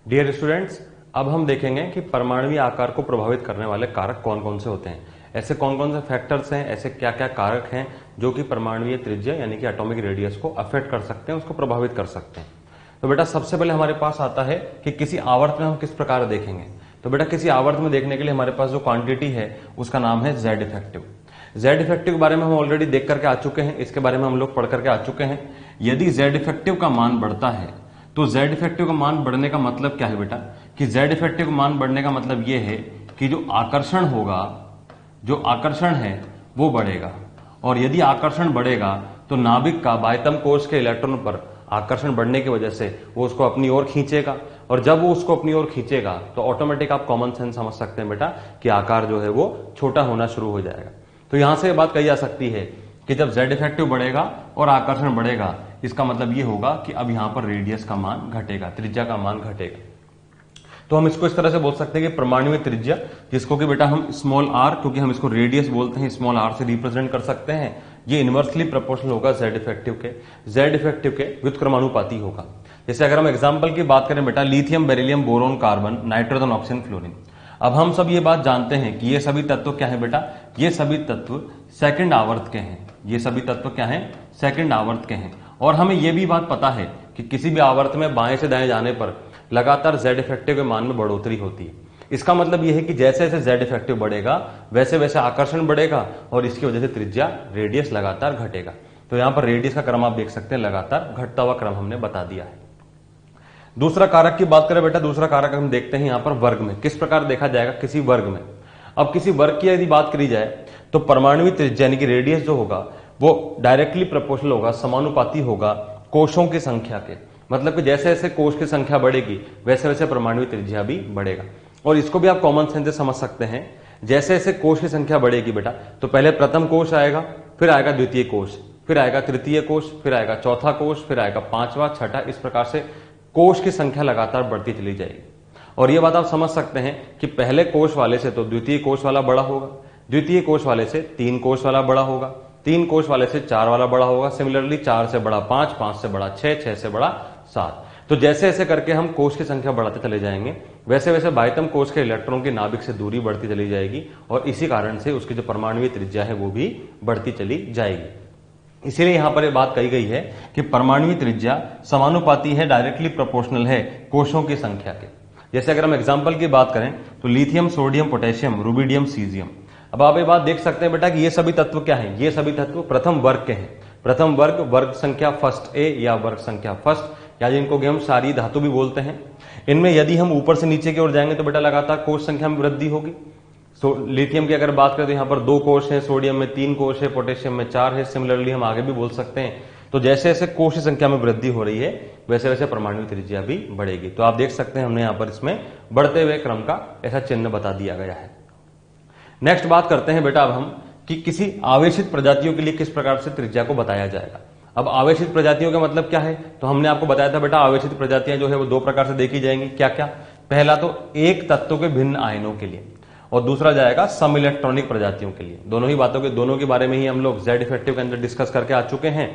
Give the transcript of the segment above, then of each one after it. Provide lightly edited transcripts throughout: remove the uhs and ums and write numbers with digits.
Dear students, अब हम देखेंगे कि परमाणुवीय आकार को प्रभावित करने वाले कारक कौन कौन से होते हैं। ऐसे कौन कौन से फैक्टर्स हैं, ऐसे क्या क्या कारक हैं जो कि परमाणुवीय त्रिज्या यानी कि एटॉमिक रेडियस को अफेक्ट कर सकते हैं, उसको प्रभावित कर सकते हैं। तो बेटा सबसे पहले हमारे पास आता है कि किसी आवर्त में हम किस प्रकार देखेंगे। तो बेटा किसी आवर्त में देखने के लिए हमारे पास जो क्वांटिटी है उसका नाम है जेड इफेक्टिव। जेड इफेक्टिव के बारे में हम ऑलरेडी देख करके आ चुके हैं, इसके बारे में हम लोग पढ़ करके आ चुके हैं। यदि जेड इफेक्टिव का मान बढ़ता है तो जेड इफेक्टिव का मान बढ़ने का मतलब क्या है बेटा, कि जेड इफेक्टिव का मान बढ़ने का मतलब यह है कि जो आकर्षण होगा, जो आकर्षण है वो बढ़ेगा। और यदि आकर्षण बढ़ेगा तो नाभिक का बाह्यतम कोश के इलेक्ट्रॉन पर आकर्षण बढ़ने की वजह से वो उसको अपनी ओर खींचेगा, और जब वो उसको अपनी ओर खींचेगा तो ऑटोमेटिक आप कॉमन सेंस समझ सकते हैं बेटा कि आकार जो है वो छोटा होना शुरू हो जाएगा। तो यहां से बात कही जा सकती है कि जब जेड इफेक्टिव बढ़ेगा और आकर्षण बढ़ेगा, इसका मतलब ये होगा कि अब यहां पर रेडियस का मान घटेगा, त्रिज्या का मान घटेगा। तो हम इसको इस तरह से बोल सकते हैं कि परमाणुवीय त्रिज्या, जिसको कि बेटा हम स्मॉल आर, क्योंकि हम इसको रेडियस बोलते हैं, स्मॉल आर से रिप्रेजेंट कर सकते हैं, ये इनवर्सली प्रोपोर्शनल होगा जेड इफेक्टिव के व्युत्क्रमानुपाती होगा। जैसे अगर हम एग्जांपल की बात करें बेटा, lithium, beryllium, boron, carbon, nitrogen, oxygen, fluorine. अब हम सब ये बात जानते हैं कि ये सभी तत्व क्या है बेटा, ये सभी तत्व सेकंड आवर्त के हैं। ये सभी तत्व क्या हैं, सेकंड आवर्त के हैं। और हमें यह भी बात पता है कि किसी भी आवर्त में बाएं से दाएं जाने पर लगातार जेड इफेक्टिव के मान में बढ़ोतरी होती है। इसका मतलब यह है कि जैसे जैसे जेड इफेक्टिव बढ़ेगा वैसे वैसे आकर्षण बढ़ेगा और इसकी वजह से त्रिज्या, रेडियस लगातार घटेगा। तो यहां पर रेडियस का क्रम आप देख सकते हैं, लगातार घटता हुआ क्रम हमने बता दिया है। दूसरा कारक की बात करें बेटा, दूसरा कारक हम देखते हैं यहां पर वर्ग में, किस प्रकार देखा जाएगा किसी वर्ग में। अब किसी वर्ग की यदि बात करी जाए तो परमाणुवीय त्रिज्या यानी कि रेडियस जो होगा वो डायरेक्टली प्रोपोर्शनल होगा, समानुपाती होगा कोशों की संख्या के। मतलब कि जैसे जैसे कोश की संख्या बढ़ेगी वैसे वैसे परमाणुवीय त्रिज्या भी बढ़ेगा। और इसको भी आप कॉमन सेंस से समझ सकते हैं, जैसे जैसे कोश की संख्या बढ़ेगी बेटा तो पहले प्रथम कोश आएगा, फिर आएगा द्वितीय कोश, फिर आएगा तृतीय कोश, फिर आएगा चौथा कोश, फिर आएगा पांचवा, छठा, इस प्रकार से कोश की संख्या लगातार बढ़ती चली जाएगी। और यह बात आप समझ सकते हैं कि पहले कोश वाले से तो द्वितीय कोश वाला बड़ा होगा, द्वितीय कोश वाले से तीन कोश वाला बड़ा होगा, तीन कोश वाले से चार वाला बड़ा होगा, सिमिलरली चार से बड़ा पांच, पांच से बड़ा छह, छह से बड़ा सात। तो जैसे ऐसे करके हम कोश की संख्या बढ़ाते चले जाएंगे वैसे वैसे बाह्यतम कोश के इलेक्ट्रॉन की नाभिक से दूरी बढ़ती चली जाएगी और इसी कारण से उसकी जो परमाणुवीय त्रिज्या है वो भी बढ़ती चली जाएगी। इसीलिए यहां पर यह बात कही गई है कि परमाणुवीय त्रिज्या समानुपाती है, डायरेक्टली प्रोपोर्शनल है कोशों की संख्या के। जैसे अगर हम एग्जाम्पल की बात करें तो lithium, sodium, potassium, rubidium, caesium. अब आप ये बात देख सकते हैं बेटा कि ये सभी तत्व क्या हैं, ये सभी तत्व प्रथम वर्ग के हैं। प्रथम वर्ग, वर्ग संख्या फर्स्ट ए या वर्ग संख्या फर्स्ट, या जिनको कि हम क्षारीय धातु भी बोलते हैं। इनमें यदि हम ऊपर से नीचे की ओर जाएंगे तो बेटा लगातार कोश संख्या में वृद्धि होगी। लिथियम की अगर बात करें तो यहां पर दो कोश हैं, सोडियम में तीन कोश है, पोटेशियम में चार है। सिमिलरली हम आगे भी बोल सकते हैं। तो जैसे जैसे कोश की संख्या में वृद्धि हो रही है वैसे वैसे परमाणुवीय त्रिज्या भी बढ़ेगी। तो आप देख सकते हैं हमने यहां पर इसमें बढ़ते हुए क्रम का ऐसा चिन्ह बता दिया गया है। नेक्स्ट बात करते हैं बेटा अब हम कि किसी आवेशित प्रजातियों के लिए किस प्रकार से त्रिज्या को बताया जाएगा। अब आवेशित प्रजातियों का मतलब क्या है, तो हमने आपको बताया था बेटा आवेशित प्रजातियां जो है वो दो प्रकार से देखी जाएंगी। क्या क्या, पहला तो एक तत्व के भिन्न आयनों के लिए और दूसरा जाएगा सम इलेक्ट्रॉनिक प्रजातियों के लिए। दोनों ही बातों के, दोनों के बारे में ही हम लोग जेड इफेक्टिव के अंदर डिस्कस करके आ चुके हैं।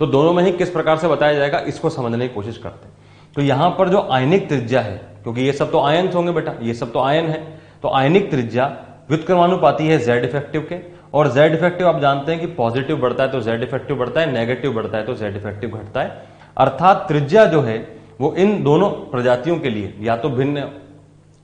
तो दोनों में ही किस प्रकार से बताया जाएगा इसको समझने की कोशिश करते हैं। तो यहां पर जो आयनिक त्रिज्या है, क्योंकि ये सब तो आयन होंगे बेटा, ये सब तो आयन है, तो आयनिक त्रिज्या व्युत्क्रमानुपाती है जेड इफेक्टिव के। और जेड इफेक्टिव आप जानते हैं कि पॉजिटिव बढ़ता है तो जेड इफेक्टिव बढ़ता है, नेगेटिव बढ़ता है तो जेड इफेक्टिव घटता है। अर्थात त्रिज्या जो है वो इन दोनों प्रजातियों के लिए या तो भिन्न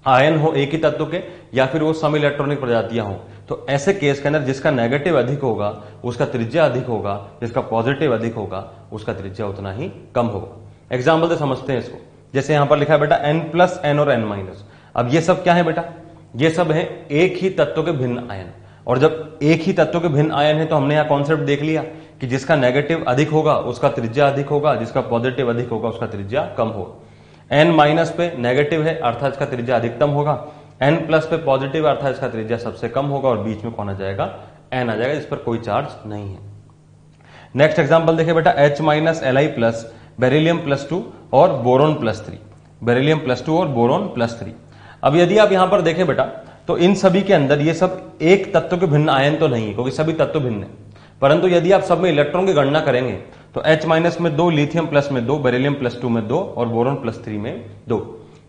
आयन हो एक ही तत्व के, या फिर वो सम इलेक्ट्रॉनिक प्रजातियां हो। तो ऐसे केस के अंदर जिसका नेगेटिव अधिक होगा उसका त्रिज्या अधिक होगा, जिसका पॉजिटिव अधिक होगा उसका त्रिज्या उतना ही कम होगा। एग्जाम्पल से समझते हैं इसको। जैसे यहां पर लिखा है बेटा n+n और n-। अब ये सब क्या है बेटा, ये सब है एक ही तत्व के भिन्न आयन। और जब एक ही तत्व के भिन्न आयन है तो हमने यहां कॉन्सेप्ट देख लिया कि जिसका नेगेटिव अधिक होगा उसका त्रिज्या अधिक होगा, जिसका पॉजिटिव अधिक होगा उसका त्रिज्या कम होगा। n- पे नेगेटिव है अर्थात इसका त्रिज्या अधिकतम होगा, n+ पे पॉजिटिव अर्थात इसका त्रिज्या सबसे कम होगा, और बीच में कौन आ जाएगा, n आ जाएगा, जिस पर कोई चार्ज नहीं है। नेक्स्ट एग्जांपल देखिए बेटा H-Li+, बेरिलियम +2 और बोरोन +3, बेरिलियम +2 और बोरोन +3। अब यदि आप यहां पर देखें बेटा तो इन सभी के अंदर ये सब एक तत्व के भिन्न आयन तो नहीं है, क्योंकि सभी तत्व भिन्न है। परंतु यदि आप सब में इलेक्ट्रॉन की गणना करेंगे तो H- में 2, लिथियम प्लस में 2, बेरिलियम +2 में 2 और बोरोन +3 में 2।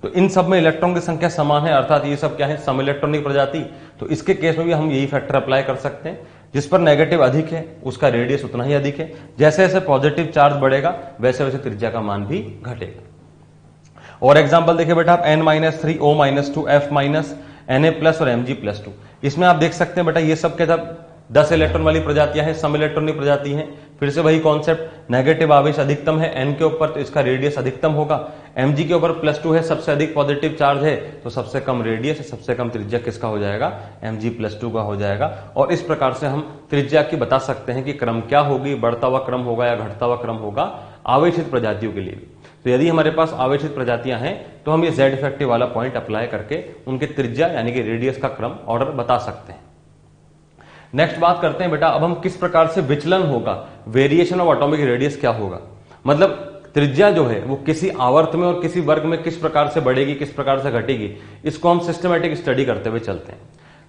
तो इन सब में इलेक्ट्रॉन की संख्या समान है, अर्थात ये सब क्या है, सम इलेक्ट्रॉनिक प्रजाति। तो इसके केस में भी हम यही फैक्टर अप्लाई कर सकते हैं, जिस पर नेगेटिव अधिक है उसका रेडियस उतना ही अधिक है, जैसे जैसे पॉजिटिव चार्ज बढ़ेगा वैसे वैसे त्रिज्या का मान भी घटेगा। और एग्जांपल देखिए बेटा आप n-3 O-2 F- Na+ और Mg+2, इसमें आप देख सकते हैं बेटा ये सब क्या था, 10 इलेक्ट्रॉन वाली प्रजातियां हैं, सम इलेक्ट्रॉनिक प्रजाति हैं। फिर से वही कॉन्सेप्ट, नेगेटिव आवेश अधिकतम है n के ऊपर तो इसका रेडियस अधिकतम होगा, Mg के ऊपर +2 है, सबसे अधिक पॉजिटिव चार्ज है तो सबसे कम रेडियस है, सबसे कम त्रिज्या किसका हो जाएगा, Mg+2 का हो जाएगा। और इस प्रकार से हम त्रिज्या की बता सकते हैं कि क्रम क्या होगी, बढ़ता हुआ क्रम होगा या घटता हुआ क्रम होगा आवेशित प्रजातियों के लिए भी। तो यदि हमारे पास आवेशित प्रजातियां हैं तो हम ये Z इफेक्टिव वाला पॉइंट अप्लाई करके उनके त्रिज्या यानी कि रेडियस का क्रम ऑर्डर बता सकते हैं। नेक्स्ट बात करते हैं बेटा अब हम किस प्रकार से विचलन होगा, वेरिएशन ऑफ एटॉमिक रेडियस क्या होगा, मतलब त्रिज्या जो है वो किसी आवर्त में और किसी वर्ग में किस प्रकार से बढ़ेगी, किस प्रकार से घटेगी, इसको हम सिस्टमेटिक स्टडी करते हुए चलते हैं।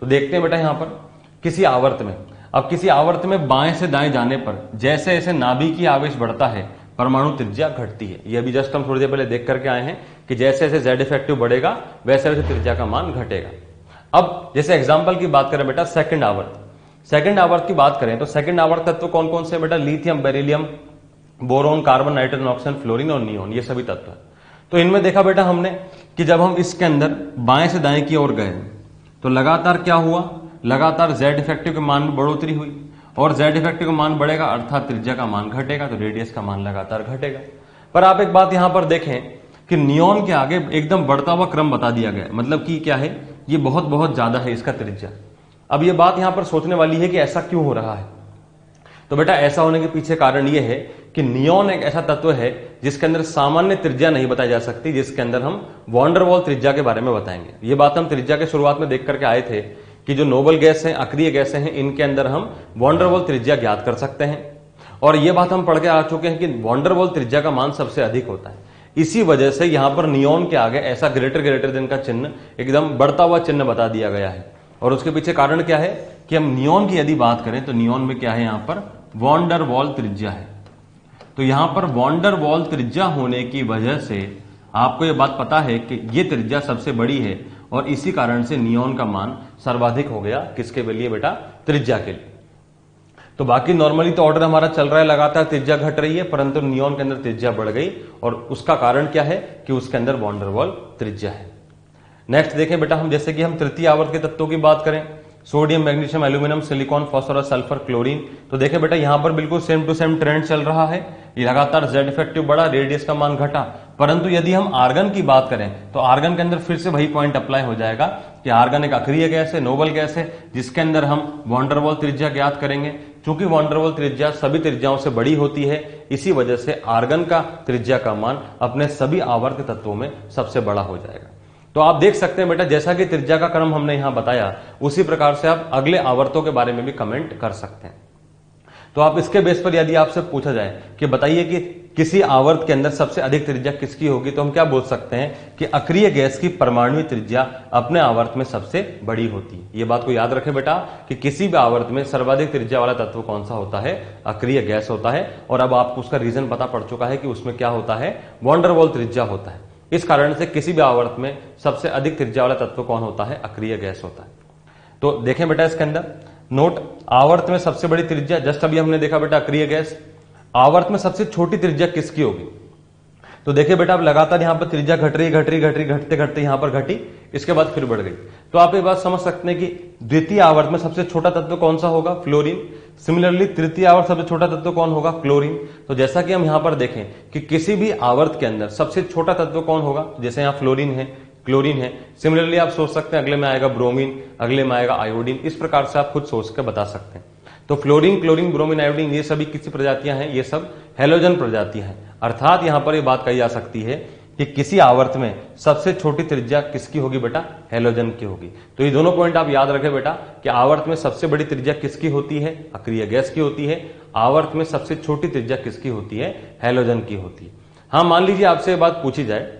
तो देखते हैं बेटा यहां पर किसी आवर्त में, अब किसी आवर्त में बाएं से दाएं जाने पर जैसे जैसे नाभिकीय आवेश बढ़ता है परमाणु त्रिज्या घटती है। ये अभी जस्ट हम थोड़ी देर पहले देख करके आए हैं कि जैसे जैसे Z इफेक्टिव बढ़ेगा वैसे वैसे त्रिज्या का मान घटेगा। अब जैसे एग्जांपल की बात करें बेटा सेकंड आवर्त की बात करें तो सेकंड आवर्त तत्व कौन कौन से बेटा, lithium, beryllium, boron, carbon, nitrogen, oxygen, fluorine और नियोन, ये सभी तत्व है। तो इनमें देखा बेटा हमने कि जब हम इसके अंदर बाएं से दाएं की ओर गए तो लगातार क्या हुआ, लगातार Z इफेक्टिव के मान में बढ़ोतरी हुई और Z इफेक्टिव का मान बढ़ेगा अर्थात त्रिज्या का मान घटेगा तो रेडियस का मान लगातार घटेगा। पर आप एक बात यहां पर देखें कि नियोन के आगे एकदम बढ़ता हुआ क्रम बता दिया गया, मतलब कि क्या है, ये बहुत बहुत ज्यादा है इसका त्रिज्या। अब ये बात यहां पर सोचने वाली है कि ऐसा क्यों हो रहा है। तो बेटा ऐसा होने के पीछे कारण ये है कि नियोन एक ऐसा तत्व है जिसके अंदर सामान्य त्रिज्या नहीं बताई जा सकती, जिसके अंदर हम वॉन डेर वाल त्रिज्या के बारे में बताएंगे। ये बात हम त्रिज्या के शुरुआत में देख करके आए थे कि जो नोबल गैस है, अक्रिय गैसें हैं, इनके अंदर हम वॉन डेर वाल त्रिज्या ज्ञात कर सकते हैं। और ये बात हम पढ़ के आ चुके हैं कि वॉन डेर वाल त्रिज्या का मान सबसे अधिक होता है। इसी वजह से यहां पर नियोन के आगे ऐसा ग्रेटर देन का चिन्ह, एकदम बढ़ता हुआ चिन्ह बता दिया गया है। और उसके पीछे कारण क्या है कि हम नियोन की यदि बात करें तो नियोन में क्या है, यहां पर वॉन डेर वाल त्रिज्या है। तो यहां पर वॉन डेर वाल त्रिज्या होने की वजह से आपको यह बात पता है कि यह त्रिज्या सबसे बड़ी है और इसी कारण से नियोन का मान सर्वाधिक हो गया किसके लिए बेटा, त्रिज्या के लिए। तो बाकी नॉर्मली तो ऑर्डर हमारा चल रहा है, लगातार त्रिज्या घट रही है, परंतु नियोन के अंदर त्रिज्या बढ़ गई और उसका कारण क्या है कि उसके अंदर वॉन डेर वाल त्रिज्या है। नेक्स्ट देखें बेटा हम, जैसे कि हम तृतीय आवर्त के तत्वों की बात करें, sodium, magnesium, aluminium, silicon, phosphorus, sulphur, chlorine, तो देखें बेटा यहां पर बिल्कुल सेम टू सेम ट्रेंड चल रहा है। ये लगातार Z इफेक्टिव बढ़ा, रेडियस का मान घटा। परंतु यदि हम आर्गन की बात करें तो आर्गन के अंदर फिर से वही पॉइंट अप्लाई हो जाएगा कि आर्गन एक अक्रिय गैस है, नोबल गैस है, जिसके अंदर हम वॉन डेर वाल त्रिज्या ज्ञात करेंगे। चूंकि वॉन डेर वाल त्रिज्या सभी त्रिज्याओं से बड़ी होती है, इसी वजह से आर्गन का त्रिज्या का मान अपने सभी आवर्त तत्वों में सबसे बड़ा हो जाएगा। तो आप देख सकते हैं बेटा जैसा कि त्रिज्या का क्रम हमने यहां बताया, उसी प्रकार से आप अगले आवर्तों के बारे में भी कमेंट कर सकते हैं। तो आप इसके बेस पर यदि आपसे पूछा जाए कि बताइए कि किसी आवर्त के अंदर सबसे अधिक त्रिज्या किसकी होगी, तो हम क्या बोल सकते हैं कि अक्रिय गैस की परमाणु त्रिज्या अपने आवर्त में सबसे बड़ी होती है। ये बात को याद रखें बेटा कि किसी भी आवर्त में सर्वाधिक त्रिज्या वाला तत्व कौन सा होता है, अक्रिय गैस होता है। और अब आपको उसका रीजन पता पड़ चुका है कि उसमें क्या होता है, वॉन डेर वाल त्रिज्या होता है। इस कारण से किसी भी आवर्त में सबसे अधिक त्रिज्या वाला तत्व कौन होता है, अक्रिय गैस होता है। तो देखें बेटा इसके अंदर नोट, आवर्त में सबसे बड़ी त्रिज्या, जस्ट अभी हमने देखा बेटा अक्रिय गैस। आवर्त में सबसे छोटी त्रिज्या किसकी होगी, तो देखिए बेटा अब लगातार यहां पर त्रिज्या घट रही घटते घटते यहां पर घटी, इसके बाद फिर बढ़ गई। तो आप ये बात समझ सकते हैं कि द्वितीय आवर्त में सबसे छोटा तत्व कौन सा होगा, फ्लोरीन। सिमिलरली तृतीय आवर्त सबसे छोटा तत्व कौन होगा, क्लोरीन। तो जैसा कि हम यहां पर देखें कि किसी भी आवर्त के अंदर सबसे छोटा तत्व कौन होगा, जैसे यहां फ्लोरीन है, क्लोरीन है। सिमिलरली आप सोच सकते हैं अगले में आएगा ब्रोमीन, अगले में आएगा आयोडीन। इस प्रकार से आप खुद सोच के बता सकते हैं। तो फ्लोरीन, क्लोरीन, ब्रोमीन, आयोडीन ये सभी किसी प्रजातियां हैं, ये सब हैलोजन प्रजातियां हैं। अर्थात यहां पर ये बात कही जा सकती है कि किसी आवर्त में सबसे छोटी त्रिज्या किसकी होगी बेटा, हैलोजन की होगी। तो ये दोनों पॉइंट आप याद रखें बेटा कि आवर्त में सबसे बड़ी त्रिज्या किसकी होती है, अक्रिय गैस की होती है। आवर्त में सबसे छोटी त्रिज्या किसकी होती है, हैलोजन की होती है। हाँ, मान लीजिए आपसे ये बात पूछी जाए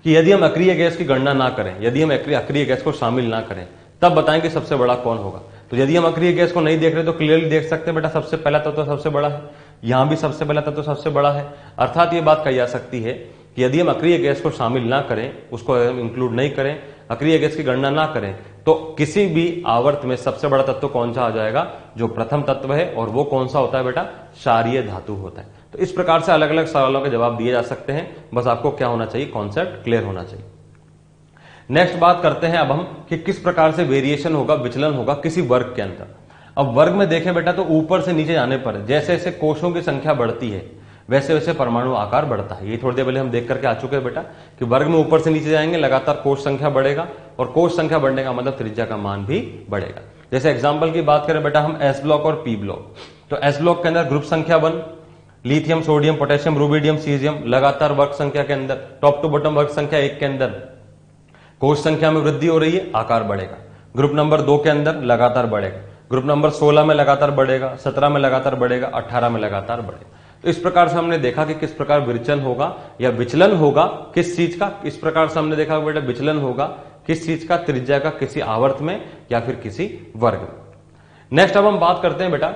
कि यदि हम अक्रिय गैस की गणना ना करें, यदि हम अक्रिय गैस को शामिल ना करें, तब बताएंगे सबसे बड़ा कौन होगा। तो यदि हम अक्रिय गैस को नहीं देख रहे तो क्लियरली देख सकते हैं बेटा सबसे पहला तत्व सबसे बड़ा है, यहां भी सबसे पहला तत्व सबसे बड़ा है। अर्थात ये बात कही जा सकती है कि यदि हम अक्रिय गैस को शामिल ना करें, उसको हम इंक्लूड नहीं करें, अक्रिय गैस की गणना ना करें, तो किसी भी आवर्त में सबसे बड़ा तत्व कौन सा आ जाएगा, जो प्रथम तत्व है, और वो कौन सा होता है बेटा, क्षारीय धातु होता है। तो इस प्रकार से अलग अलग सवालों के जवाब दिए जा सकते हैं, बस आपको क्या होना चाहिए, कॉन्सेप्ट क्लियर होना चाहिए। नेक्स्ट बात करते हैं अब हम कि किस प्रकार से वेरिएशन होगा, विचलन होगा किसी वर्ग के अंदर। अब वर्ग में देखें बेटा तो ऊपर से नीचे जाने पर जैसे जैसे कोषों की संख्या बढ़ती है वैसे वैसे परमाणु आकार बढ़ता है। ये थोड़ी देर पहले हम देख करके आ चुके हैं बेटा कि वर्ग में ऊपर से नीचे जाएंगे लगातार कोष संख्या बढ़ेगा, और कोष संख्या बढ़ने का मतलब त्रिज्या का मान भी बढ़ेगा। जैसे एग्जाम्पल की बात करें बेटा हम एस ब्लॉक और पी ब्लॉक, तो एस ब्लॉक के अंदर ग्रुप संख्या 1 lithium, sodium, potassium, rubidium, caesium, लगातार वर्ग संख्या के अंदर टॉप टू बॉटम वर्ग संख्या 1 के अंदर कोष संख्या में वृद्धि हो रही है, आकार बढ़ेगा। ग्रुप नंबर 2 के अंदर लगातार बढ़ेगा, ग्रुप नंबर 16 में लगातार बढ़ेगा, 17 में लगातार बढ़ेगा, 18 में लगातार बढ़ेगा। तो इस प्रकार से हमने देखा कि किस प्रकार विचलन होगा या विचलन होगा किस चीज का, इस प्रकार से हमने देखा बेटा विचलन होगा किस चीज का, त्रिज्या का, किसी आवर्त में या फिर किसी वर्ग में। नेक्स्ट अब हम बात करते हैं बेटा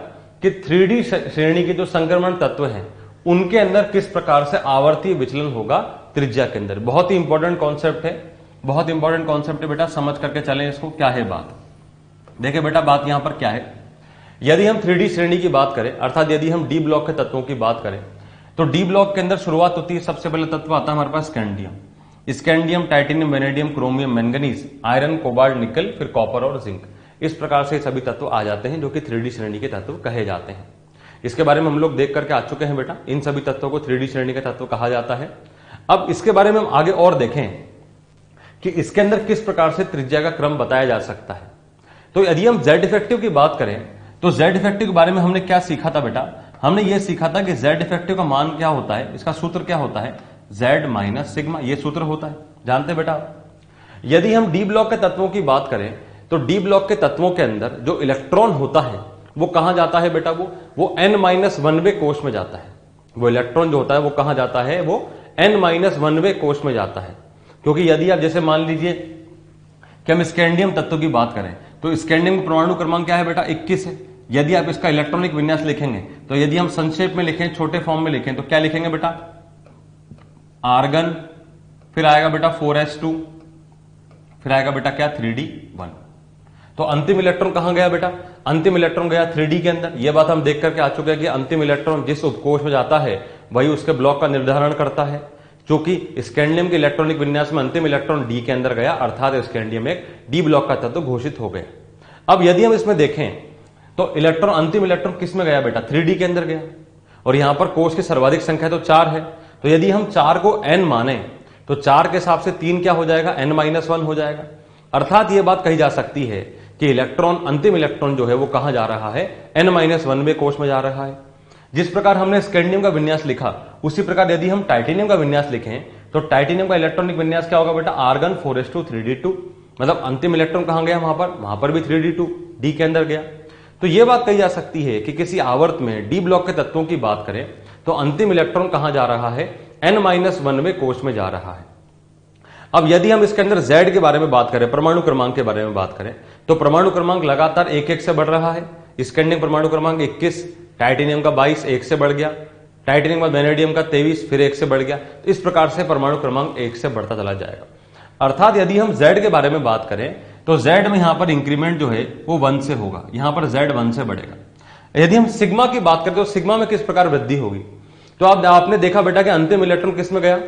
कि 3D श्रेणी के जो संक्रमण तत्व हैं उनके अंदर किस प्रकार से आवर्तीय विचलन होगा त्रिज्या के अंदर। बहुत ही इंपॉर्टेंट कॉन्सेप्ट है, बहुत इंपॉर्टेंट कॉन्सेप्ट है बेटा, समझ करके चलें इसको। क्या है बात, देखिए बेटा बात यहां पर क्या है। यदि हम 3D श्रेणी की बात करें, अर्थात यदि हम डी ब्लॉक के तत्वों की बात करें, तो डी ब्लॉक के अंदर शुरुआत होती है, सबसे पहले तत्व आता है हमारे पास scandium. Scandium, titanium, vanadium, chromium, manganese, iron, cobalt, nickel, फिर कॉपर और जिंक। इस प्रकार से सभी तत्व आ जाते हैं जो कि 3D श्रेणी के तत्व कहे जाते हैं। इसके बारे में हम लोग देख करके आ चुके हैं बेटा, इन सभी तत्वों को 3D श्रेणी के तत्व कहा जाता है। अब इसके बारे में हम आगे और देखें कि इसके अंदर किस प्रकार से त्रिज्या का क्रम बताया जा सकता है। तो यदि हम Z इफेक्टिव की बात करें तो Z इफेक्टिव के बारे में हमने क्या सीखा था बेटा, हमने ये सीखा था कि Z इफेक्टिव का मान क्या होता है, इसका सूत्र क्या होता है, Z माइनस सिग्मा, ये सूत्र होता है, जानते बेटा। यदि हम डी ब्लॉक के तत्वों की बात करें तो डी ब्लॉक के तत्वों के अंदर जो इलेक्ट्रॉन होता है वो कहां जाता है बेटा, वो n-1वें कोष में जाता है। वो इलेक्ट्रॉन जो होता है वो कहां जाता है, वो n-1वें कोष में जाता है। क्योंकि यदि आप जैसे मान लीजिए कि हम स्कैंडियम तत्व की बात करें तो स्कैंडियम परमाणु क्रमांक क्या है बेटा, 21 है। यदि आप इसका इलेक्ट्रॉनिक विन्यास लिखेंगे तो यदि हम संक्षेप में लिखें, छोटे फॉर्म में लिखें तो क्या लिखेंगे बेटा, आर्गन, फिर आएगा बेटा 4s2, फिर आएगा बेटा क्या 3d1। तो अंतिम इलेक्ट्रॉन कहां गया बेटा, अंतिम इलेक्ट्रॉन गया 3D के अंदर। यह बात हम देख करके आ चुके हैं कि अंतिम इलेक्ट्रॉन जिस उपकोष में जाता है वही उसके ब्लॉक का निर्धारण करता है। क्योंकि स्कैंडियम के इलेक्ट्रॉनिक विन्यास में अंतिम इलेक्ट्रॉन डी के अंदर गया, अर्थात स्कैंडियम एक डी ब्लॉक का तत्व घोषित हो गया। अब यदि हम इसमें देखें तो इलेक्ट्रॉन, अंतिम इलेक्ट्रॉन किस में गया बेटा, 3D के अंदर गया, और यहां पर कोष की सर्वाधिक संख्या तो 4 है। तो यदि हम 4 को n माने तो 4 के हिसाब से 3 क्या हो जाएगा, n-1 हो जाएगा। अर्थात यह बात कही जा सकती है कि इलेक्ट्रॉन, अंतिम इलेक्ट्रॉन जो है वो कहां जा रहा है, n-1वें कोष में जा रहा है। जिस प्रकार हमने स्कैंडियम का विन्यास लिखा उसी प्रकार यदि हम टाइटेनियम का विन्यास लिखें तो टाइटेनियम का इलेक्ट्रॉनिक विन्यास क्या होगा बेटा, आर्गन 4s2 3d2, मतलब अंतिम इलेक्ट्रॉन कहां गया, वहां पर भी 3d2 डी के अंदर गया। तो यह बात कही जा सकती है कि किसी आवर्त में डी ब्लॉक के तत्वों की बात करें तो अंतिम इलेक्ट्रॉन कहां जा रहा है, n-1वें कोष में जा रहा है। अब यदि हम इसके अंदर Z के बारे में बात करें, परमाणु क्रमांक के बारे में बात करें, तो परमाणु क्रमांक लगातार 1-1 से बढ़ रहा है। स्कैंडियम परमाणु क्रमांक 21, टाइटेनियम का 22 1 से बढ़ गया, टाइटेनियम का वेनेडियम का 23 फिर 1 से बढ़ गया। तो इस प्रकार से परमाणु क्रमांक 1 से बढ़ता चला जाएगा। अर्थात यदि हम Z के बारे में बात करें तो Z में यहां पर इंक्रीमेंट जो है वो 1 से होगा, यहां पर Z 1 से बढ़ेगा। यदि हम सिग्मा की बात करें तो सिग्मा में किस प्रकार वृद्धि होगी, तो आपने देखा बेटा कि अंतिम इलेक्ट्रॉन किस में गया,